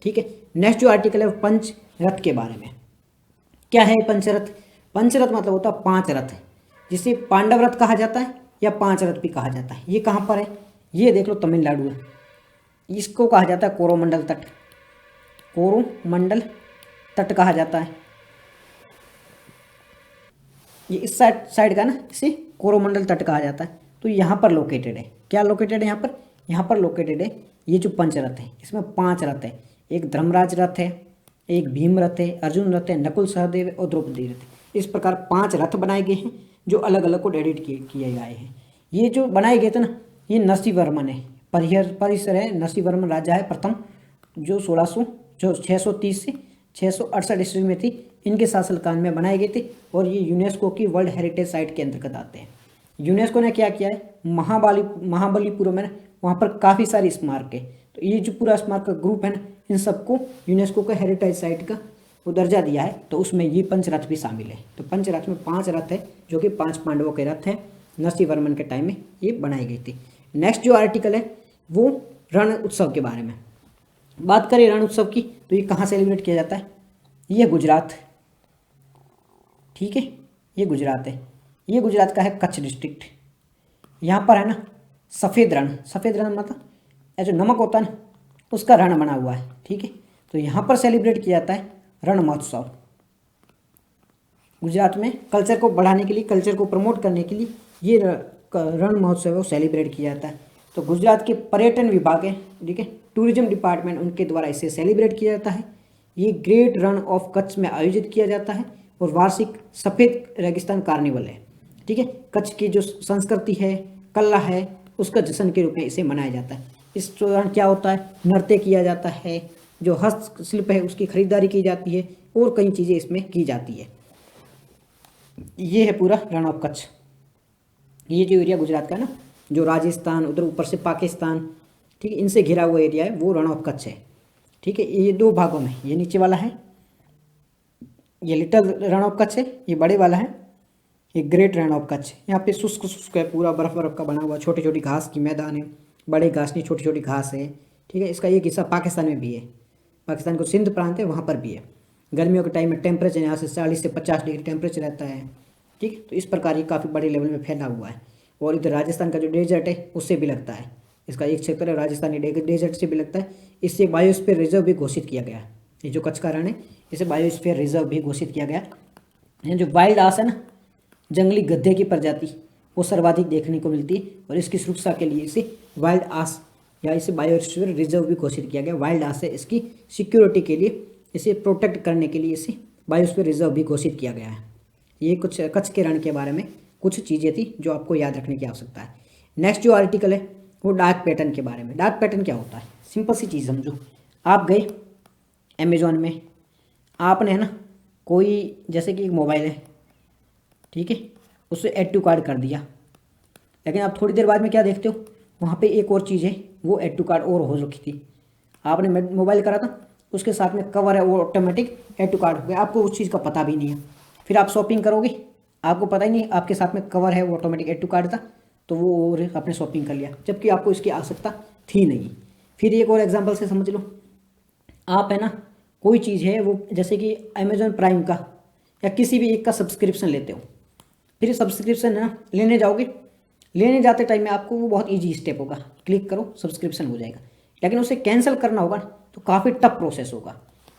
ठीक है। नेक्स्ट जो आर्टिकल है वो पंचरथ के बारे में। क्या है पंचरथ? पंचरथ मतलब होता है 5 रथ, जिसे पांडव रथ कहा जाता है या 5 रथ भी कहा जाता है। ये कहाँ पर है, ये देख लो, तमिलनाडु है। इसको कहा जाता है कोरोमंडल तट, कोरोमंडल तट कहा जाता है। ये इस साइड का ना, इसे कोरोमंडल तट कहा जाता है। तो यहाँ पर लोकेटेड है, क्या लोकेटेड है यहाँ पर लोकेटेड है ये जो पंचरथ है। इसमें 5 रथ है, एक धर्मराज रथ है, एक भीम रथ है, अर्जुन रथ है, नकुल सहदेव और द्रौपदी रथ है। इस प्रकार 5 रथ बनाए गए हैं जो अलग अलग को डेडिकेट किए गए हैं। ये जो बनाए गए थे ना, ये नरसिंहवर्मन है, परिसर है, नरसिंहवर्मन राजा है प्रथम, जो 630 से 668 ईस्वी में थी, इनके शासनकाल में बनाए गए थे। और ये यूनेस्को की वर्ल्ड हेरिटेज साइट के अंतर्गत आते हैं। यूनेस्को ने क्या किया है, महाबलीपुरम में वहाँ पर काफ़ी सारे स्मारक है, तो ये जो पूरा स्मारक का ग्रुप है ना, इन सबको यूनेस्को का हेरिटेज साइट का वो दर्जा दिया है। तो उसमें ये पंचरथ भी शामिल है। तो पंचरथ में 5 रथ है जो कि 5 पांडवों के रथ हैं, नरसिंहवर्मन के टाइम में ये बनाई गई थी। नेक्स्ट जो आर्टिकल है वो रण उत्सव के बारे में। बात करें रण उत्सव की, तो ये कहाँ सेलिब्रेट किया जाता है, ये गुजरात, ठीक है, ये गुजरात है। ये गुजरात का है कच्छ डिस्ट्रिक्ट। यहाँ पर है ना सफ़ेद रण मतलब जो नमक होता है ना, उसका रण बना हुआ है, ठीक है। तो यहाँ पर सेलिब्रेट किया जाता है रण महोत्सव। गुजरात में कल्चर को बढ़ाने के लिए, कल्चर को प्रमोट करने के लिए ये रण महोत्सव है वो सेलिब्रेट किया जाता है। तो गुजरात के पर्यटन विभाग है, ठीक है, टूरिज्म डिपार्टमेंट, उनके द्वारा इसे सेलिब्रेट किया जाता है। ये ग्रेट रण ऑफ कच्छ में आयोजित किया जाता है और वार्षिक सफ़ेद रेगिस्तान कार्निवल है, ठीक है। कच्छ की जो संस्कृति है, कला है, उसका जश्न के रूप में इसे मनाया जाता है। इस दौरान क्या होता है, नृत्य किया जाता है, जो हस्तशिल्प है उसकी खरीदारी की जाती है और कई चीज़ें इसमें की जाती है। ये है पूरा रण ऑफ कच्छ। ये जो एरिया गुजरात का है ना, जो राजस्थान, उधर ऊपर से पाकिस्तान, ठीक है, इनसे घिरा हुआ एरिया है, वो रण ऑफ कच्छ है, ठीक है। ये दो भागों में, ये नीचे वाला है, ये लिटिल रण ऑफ कच्छ है, ये बड़े वाला है, ये ग्रेट रण ऑफ कच्छ। यहाँ पे शुष्क शुष्क है, पूरा बर्फ बर्फ का बना हुआ, छोटी छोटी घास की मैदान है, बड़े घास नहीं, छोटी छोटी घास है, ठीक है। इसका एक हिस्सा पाकिस्तान में भी है, पाकिस्तान को सिंध प्रांत है, वहाँ पर भी है। गर्मियों के टाइम में टेम्परेचर यहाँ से 40 से 50 डिग्री टेम्परेचर रहता है, ठीक है। तो इस प्रकार ये काफ़ी बड़े लेवल में फैला हुआ है। और इधर राजस्थान का जो डेजर्ट है उससे भी लगता है, इसका एक क्षेत्र है राजस्थानी डेजर्ट से भी लगता है। इससे बायोस्फीयर रिजर्व भी घोषित किया गया है। ये जो कच्छ का रण है, इसे बायोस्फीयर रिजर्व भी घोषित किया गया है। जो वाइल्ड आस है ना, जंगली गधे की प्रजाति, वो सर्वाधिक देखने को मिलती है और इसकी सुरक्षा के लिए इसे वाइल्ड आस या इसे बायोस्फीयर रिजर्व भी घोषित किया गया। वाइल्ड आस है, इसकी सिक्योरिटी के लिए, इसे प्रोटेक्ट करने के लिए इसे बायोस्फीयर रिजर्व भी घोषित किया गया है। ये कुछ कच्छ के रण के बारे में कुछ चीज़ें थी जो आपको याद रखने की आवश्यकता है। नेक्स्ट जो आर्टिकल है वो डार्क पैटर्न के बारे में। डार्क पैटर्न क्या होता है, सिंपल सी चीज़ समझो। आप गए अमेजोन में, आपने है ना कोई, जैसे कि एक मोबाइल है, ठीक है, उससे ऐड टू कार्ट कर दिया, लेकिन आप थोड़ी देर बाद में क्या देखते हो, वहाँ पे एक और चीज़ है, वो ऐड टू कार्ट और हो रखी थी। आपने मोबाइल करा था, उसके साथ में कवर है, वो ऑटोमेटिक ऐड टू कार्ट हो गया, आपको उस चीज़ का पता भी नहीं है। फिर आप शॉपिंग करोगे, आपको पता ही नहीं आपके साथ में कवर है, वो ऑटोमेटिक ऐड टू कार्ट था, तो वो और आपने शॉपिंग कर लिया, जबकि आपको इसकी आवश्यकता थी नहीं। फिर एक और एग्जांपल से समझ लो, आप है ना कोई चीज़ है वो, जैसे कि अमेजोन प्राइम का या किसी भी एक का सब्सक्रिप्शन लेते हो, फिर सब्सक्रिप्शन है ना लेने जाओगे, लेने जाते टाइम में आपको वो बहुत ईजी स्टेप होगा, क्लिक करो सब्सक्रिप्शन हो जाएगा। लेकिन उसे कैंसिल करना होगा तो काफ़ी टफ प्रोसेस होगा।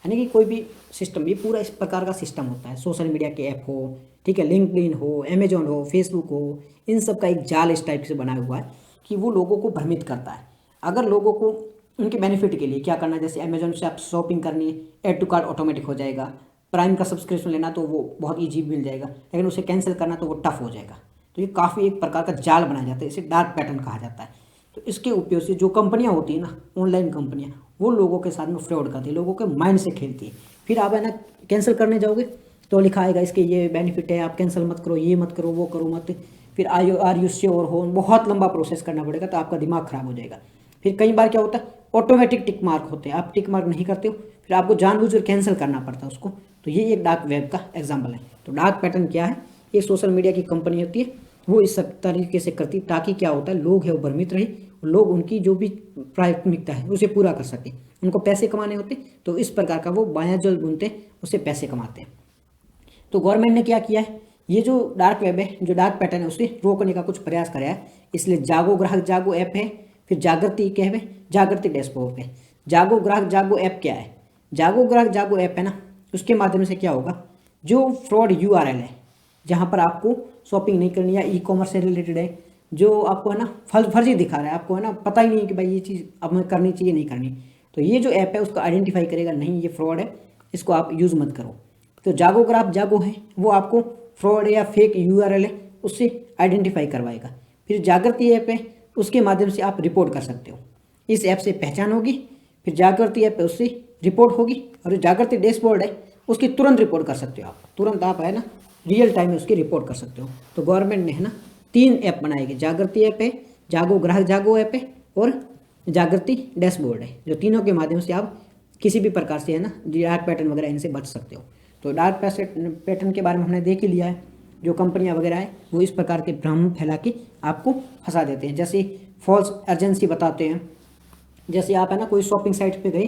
यानी कि कोई भी सिस्टम, ये पूरा इस प्रकार का सिस्टम होता है। सोशल मीडिया के ऐप हो, ठीक है, लिंक्डइन हो, अमेजोन हो, फेसबुक हो, इन सब का एक जाल इस टाइप से बनाया हुआ है कि वो लोगों को भ्रमित करता है। अगर लोगों को उनके बेनिफिट के लिए क्या करना है, जैसे अमेजोन से आप शॉपिंग करनी है, ऐड टू कार्ट ऑटोमेटिक हो जाएगा, प्राइम का सब्सक्रिप्शन लेना तो वो बहुत ईजी मिल जाएगा, लेकिन उसे कैंसिल करना तो वो टफ हो जाएगा। तो ये काफ़ी एक प्रकार का जाल बनाया जाता है, इसे डार्क पैटर्न कहा जाता है। तो इसके उपयोग से जो कंपनियां होती है ना, ऑनलाइन कंपनियां, वो लोगों के साथ में फ्रॉड करती है, लोगों के माइंड से खेलती है। फिर आप है ना कैंसिल करने जाओगे तो लिखा आएगा इसके ये बेनिफिट है, आप कैंसिल मत करो, ये मत करो, वो करो मत, फिर आर यू श्योर हो, बहुत लंबा प्रोसेस करना पड़ेगा, तो आपका दिमाग खराब हो जाएगा। फिर कई बार क्या होता है, ऑटोमेटिक टिक मार्क होते हैं, आप टिक मार्क नहीं करते हो, फिर आपको जानबूझकर कैंसिल करना पड़ता है उसको। तो ये एक डार्क वेब का एग्जाम्पल है। तो डार्क पैटर्न क्या है, ये सोशल मीडिया की कंपनी होती है, वो इस सब तरीके से करती ताकि क्या होता है, लोग है वो भ्रमित रहे, लोग उनकी जो भी प्राथमिकता है उसे पूरा कर सके। उनको पैसे कमाने होते तो इस प्रकार का वो मायाजाल बुनते, उससे पैसे कमाते हैं। तो गवर्नमेंट ने क्या किया है, ये जो डार्क वेब है, जो डार्क पैटर्न है, उसे रोकने का कुछ प्रयास कराया है। इसलिए जागो ग्राहक जागो ऐप है, फिर जागृति क्या है, जागृति डैशबोर्ड है। जागो ग्राहक जागो ऐप क्या है, जागो ग्राहक जागो ऐप है ना, उसके माध्यम से क्या होगा, जो फ्रॉड यूआरएल है, जहाँ पर आपको शॉपिंग नहीं करनी या ई कॉमर्स से रिलेटेड है, जो आपको है ना फर्जी दिखा रहा है, आपको है ना पता ही नहीं है कि भाई ये चीज़ अब हमें करनी चाहिए नहीं करनी, तो ये जो ऐप है उसको आइडेंटिफाई करेगा, नहीं ये फ्रॉड है, इसको आप यूज़ मत करो। तो जागो ग्राहक जागो है, वो आपको फ्रॉड या फेक यूआरएल है उससे आइडेंटिफाई करवाएगा। फिर जागृति ऐप है, उसके माध्यम से आप रिपोर्ट कर सकते हो, इस ऐप से पहचान होगी, फिर जागृति ऐप है उससे रिपोर्ट होगी, और जागृति डैशबोर्ड है उसकी तुरंत रिपोर्ट कर सकते हो आप, तुरंत आप है ना रियल टाइम में उसकी रिपोर्ट कर सकते हो। तो गवर्नमेंट ने है ना 3 ऐप बनाए गए, जागृति ऐप है, जागो ग्राहक जागो ऐप है और जागृति डैशबोर्ड है, जो तीनों के माध्यम से आप किसी भी प्रकार से है ना डार्क पैटर्न वगैरह इनसे बच सकते हो। तो डार्क पैटर्न के बारे में हमने देख ही लिया है, जो कंपनियां वगैरह है वो इस प्रकार के भ्रम फैला के आपको फंसा देते हैं, जैसे फॉल्स अर्जेंसी बताते हैं। जैसे आप है ना कोई शॉपिंग साइट पे गए,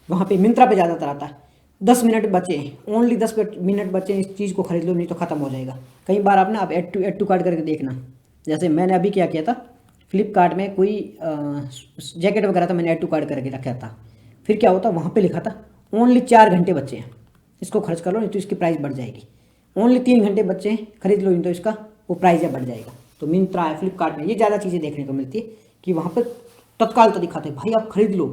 वहाँ पे मिंत्रा पे ज़्यादातर आता है 10 मिनट बचे, ओनली 10 मिनट बचे, इस चीज़ को खरीद लो नहीं तो ख़त्म हो जाएगा। कई बार आप ना आप ऐड टू कार्ट करके देखना, जैसे मैंने अभी क्या किया था, फ्लिपकार्ट में कोई जैकेट वगैरह था, मैंने ऐड टू कार्ट करके रखा था, फिर क्या होता वहाँ पे लिखा था ओनली 4 घंटे बचे हैं, इसको खर्च कर लो, नहीं तो इसकी प्राइस बढ़ जाएगी। ओनली 3 घंटे बचे हैं, खरीद लो, नहीं तो इसका वो प्राइस बढ़ जाएगा। तो मिंत्रा है, फ्लिपकार्ट में ये ज़्यादा चीज़ें देखने को मिलती है कि वहाँ पर तत्काल तो दिखाते हैं भाई आप खरीद लो।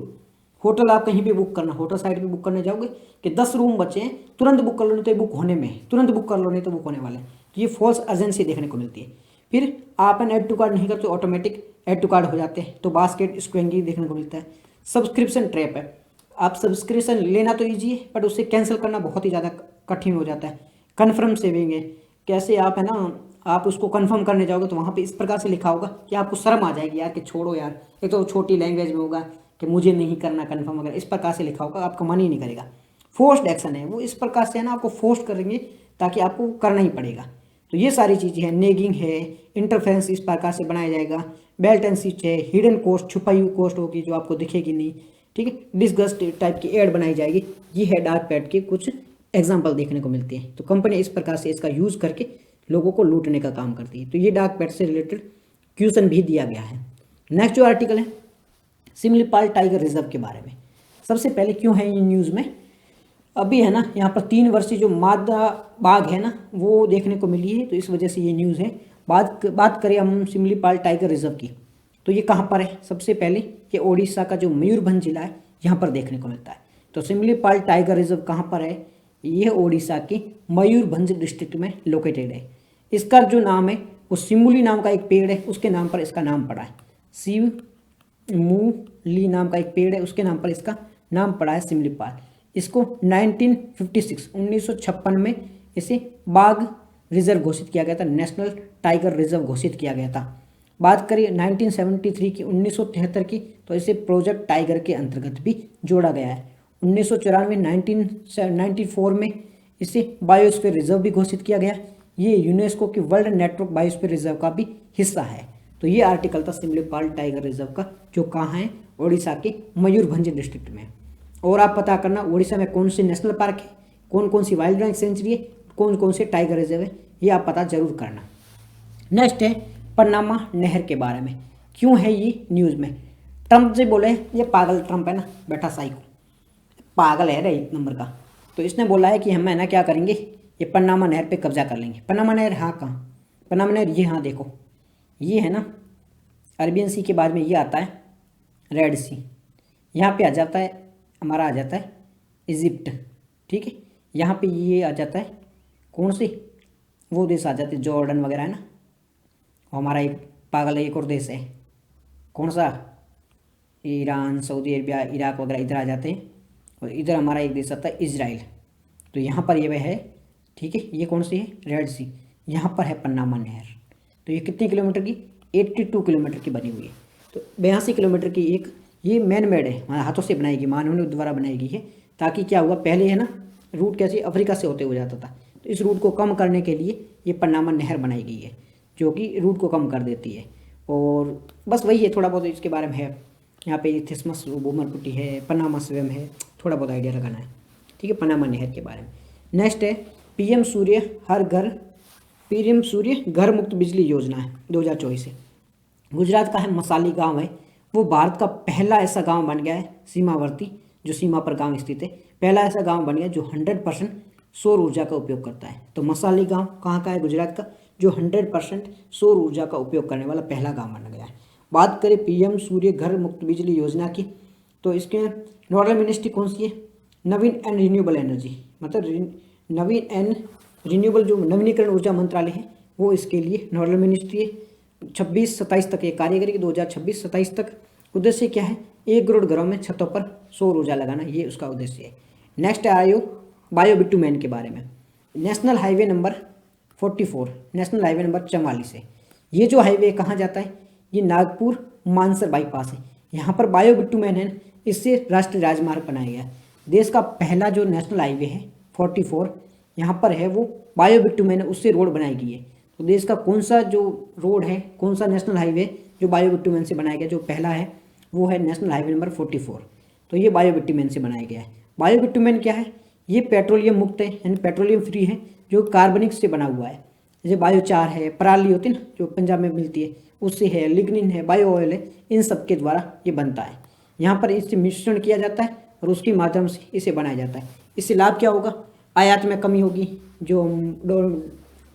होटल आप कहीं भी बुक करना, होटल साइट पे बुक करने जाओगे कि 10 रूम बचे हैं, तुरंत बुक कर लो, नहीं तो बुक होने में, तुरंत बुक कर लो, नहीं तो बुक होने वाले हैं। तो ये फॉल्स अर्जेंसी देखने को मिलती है। फिर आप ऐड टू कार्ड नहीं करते, ऑटोमेटिक ऐड टू कार्ड हो जाते हैं, तो बास्केट स्क्वेंगी देखने को मिलता है। सब्सक्रिप्शन ट्रैप है, आप सब्सक्रिप्शन लेना तो ईजी है, बट उससे कैंसिल करना बहुत ही ज़्यादा कठिन हो जाता है। कन्फर्म सेविंग है, कैसे आप है ना, आप उसको कंफर्म करने जाओगे तो वहाँ पे इस प्रकार से लिखा होगा कि आपको शर्म आ जाएगी यार कि छोड़ो यार, एक तो छोटी लैंग्वेज में होगा कि मुझे नहीं करना कंफर्म वगैरह, इस प्रकार से लिखा होगा, आपका मन ही नहीं करेगा। फोर्स्ड एक्शन है, वो इस प्रकार से है ना आपको फोर्स करेंगे ताकि आपको करना ही पड़ेगा। तो ये सारी चीज़ें हैं, नेगिंग है, इंटरफेरेंस इस प्रकार से बनाया जाएगा, बेल्ट एंड स्विच है, हिडन कॉस्ट छुपाई हुई कॉस्ट होगी जो आपको दिखेगी नहीं, ठीक है। डिस्गस्ट टाइप की एड बनाई जाएगी। ये है डार्क वेब के कुछ एग्जाम्पल देखने को मिलते हैं। तो कंपनी इस प्रकार से इसका यूज़ करके लोगों को लूटने का काम करती है। तो ये डार्क वेब से रिलेटेड क्वेश्चन भी दिया गया है। नेक्स्ट जो आर्टिकल है सिमलीपाल टाइगर रिजर्व के बारे में। सबसे पहले क्यों है ये न्यूज़ में, अभी है ना यहाँ पर 3 वर्षीय जो मादा बाघ है ना वो देखने को मिली है, तो इस वजह से ये न्यूज़ है। बात करें हम सिमलीपाल टाइगर रिजर्व की, तो ये कहाँ पर है, सबसे पहले ये ओडिशा का जो मयूरभंज जिला है यहाँ पर देखने को मिलता है। तो सिमलीपाल टाइगर रिजर्व कहाँ पर है, ये ओडिशा के मयूरभंज डिस्ट्रिक्ट में लोकेटेड है। इसका जो नाम है वो सिमुली नाम का एक पेड़ है, उसके नाम पर इसका नाम पड़ा है। सिमुली नाम का एक पेड़ है, उसके नाम पर इसका नाम पड़ा है सिमलीपाल। इसको 1956 में इसे बाघ रिजर्व घोषित किया गया था, नेशनल टाइगर रिजर्व घोषित किया गया था। बात करिए 1973 की, 1973 की, तो इसे प्रोजेक्ट टाइगर के अंतर्गत भी जोड़ा गया है। 1994 1994 में इसे बायोस्फीयर रिजर्व भी घोषित किया गया। ये यूनेस्को की वर्ल्ड नेटवर्क बायोस्फीयर रिजर्व का भी हिस्सा है। तो ये आर्टिकल था सिमलीपाल टाइगर रिजर्व का, जो कहाँ है, ओडिशा के मयूरभंज डिस्ट्रिक्ट में। और आप पता करना उड़ीसा में कौन से नेशनल पार्क है, कौन कौन सी वाइल्ड लाइफ सेंचुरी है, कौन कौन से टाइगर रिजर्व है, ये आप पता जरूर करना। नेक्स्ट है पनामा नहर के बारे में। क्यों है ये न्यूज़ में, ट्रंप जी बोले, ये पागल ट्रंप है ना, बैठा साइको, पागल है रे 1 नंबर का। तो इसने बोला है कि हम है ना क्या करेंगे, ये पनामा नहर पे कब्जा कर लेंगे। पनामा नहर हाँ कहाँ, पनामा नहर ये हाँ देखो, ये है ना अरबियन सी के बाद में ये आता है रेड सी, यहाँ पे आ जाता है हमारा, आ जाता है इजिप्ट, ठीक है। यहाँ पे ये आ जाता है कौन सी, वो देश आ जाते हैं जॉर्डन वगैरह है ना। हमारा एक पागल एक और देश है, कौन सा, ईरान, सऊदी अरबिया, इराक वगैरह इधर आ जाते हैं। और इधर हमारा एक देश आता है इजराइल। तो यहाँ पर ये वह है, ठीक है। ये कौन सी है, रेड सी। यहाँ पर है पनामा नहर। तो ये कितने किलोमीटर की, 82 किलोमीटर की बनी हुई है। तो 82 किलोमीटर की एक ये मैन मेड है, हाथों से बनाई गई, मानव द्वारा बनाई गई है। ताकि क्या हुआ, पहले है ना रूट कैसे अफ्रीका से होते हुए जाता था, तो इस रूट को कम करने के लिए ये पनामा नहर बनाई गई है, जो कि रूट को कम कर देती है। और बस वही है, थोड़ा बहुत इसके बारे में है। यहाँ पे थिस्मस बोमरपुट्टी है, पनामा स्वयं है, थोड़ा बहुत आइडिया लगाना है, ठीक है, पनामा नहर के बारे में। नेक्स्ट है पीएम सूर्य घर मुक्त बिजली योजना है 2024 से। गुजरात का है मसाली गांव है, वो भारत का पहला ऐसा गांव बन गया है सीमावर्ती, जो सीमा पर गांव स्थित है, पहला ऐसा गांव बन गया जो 100% सौर ऊर्जा का उपयोग करता है। तो मसाली गांव कहाँ का है, गुजरात का, जो 100% सौर ऊर्जा का उपयोग करने वाला पहला गांव बन गया है। बात करें पीएम सूर्य घर मुक्त बिजली योजना की, तो इसके नोडल मिनिस्ट्री कौन सी है, नवीन एंड रिन्यूएबल एनर्जी, मतलब नवीन एंड रिन्यूएबल जो नवीनीकरण ऊर्जा मंत्रालय है वो इसके लिए नोडल मिनिस्ट्री है। 26-27 तक ये कार्य करेगी, 2026-27 तक। उद्देश्य क्या है, 1 करोड़ घरों में छतों पर सौर ऊर्जा लगाना, ये उसका उद्देश्य है। नेक्स्ट आयो बायो बिटुमेन के बारे में। National highway number 44, national highway number 44 है। ये जो हाईवे कहाँ जाता है, ये नागपुर मानसर बाईपास है। यहाँ पर बायो बिटुमेन है, इससे राष्ट्रीय राजमार्ग बनाया गया। देश का पहला जो नेशनल हाईवे है 44 यहाँ पर है, वो बायो बिटुमेन है, उससे रोड बनाई गई है। तो देश का कौन सा जो रोड है, कौन सा नेशनल हाईवे जो बायो बिटुमेन से बनाया गया, जो पहला है वो है नेशनल हाईवे नंबर 44। तो ये बायो बिटुमेन से बनाया गया है। बायो बिटुमेन क्या है, ये पेट्रोलियम मुक्त है, यानी पेट्रोलियम फ्री है, जो कार्बनिक से बना हुआ है। जैसे बायोचार है, पराली होती है ना जो पंजाब में मिलती है, उससे है, लिग्निन है, बायो ऑयल है, इन सब के द्वारा ये बनता है। यहाँ पर इससे मिश्रण किया जाता है और उसके माध्यम से इसे बनाया जाता है। इससे लाभ क्या होगा? आयात में कमी होगी, जो हम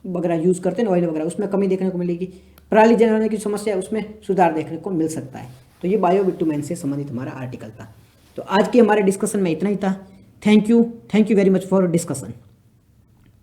वगैरह यूज़ करते हैं ऑयल वगैरह, उसमें कमी देखने को मिलेगी। पराली जलाने की समस्या है, उसमें सुधार देखने को मिल सकता है। तो ये बायो बिटुमेन से संबंधित हमारा आर्टिकल था। तो आज के हमारे डिस्कशन में इतना ही था। Thank you very much for discussion.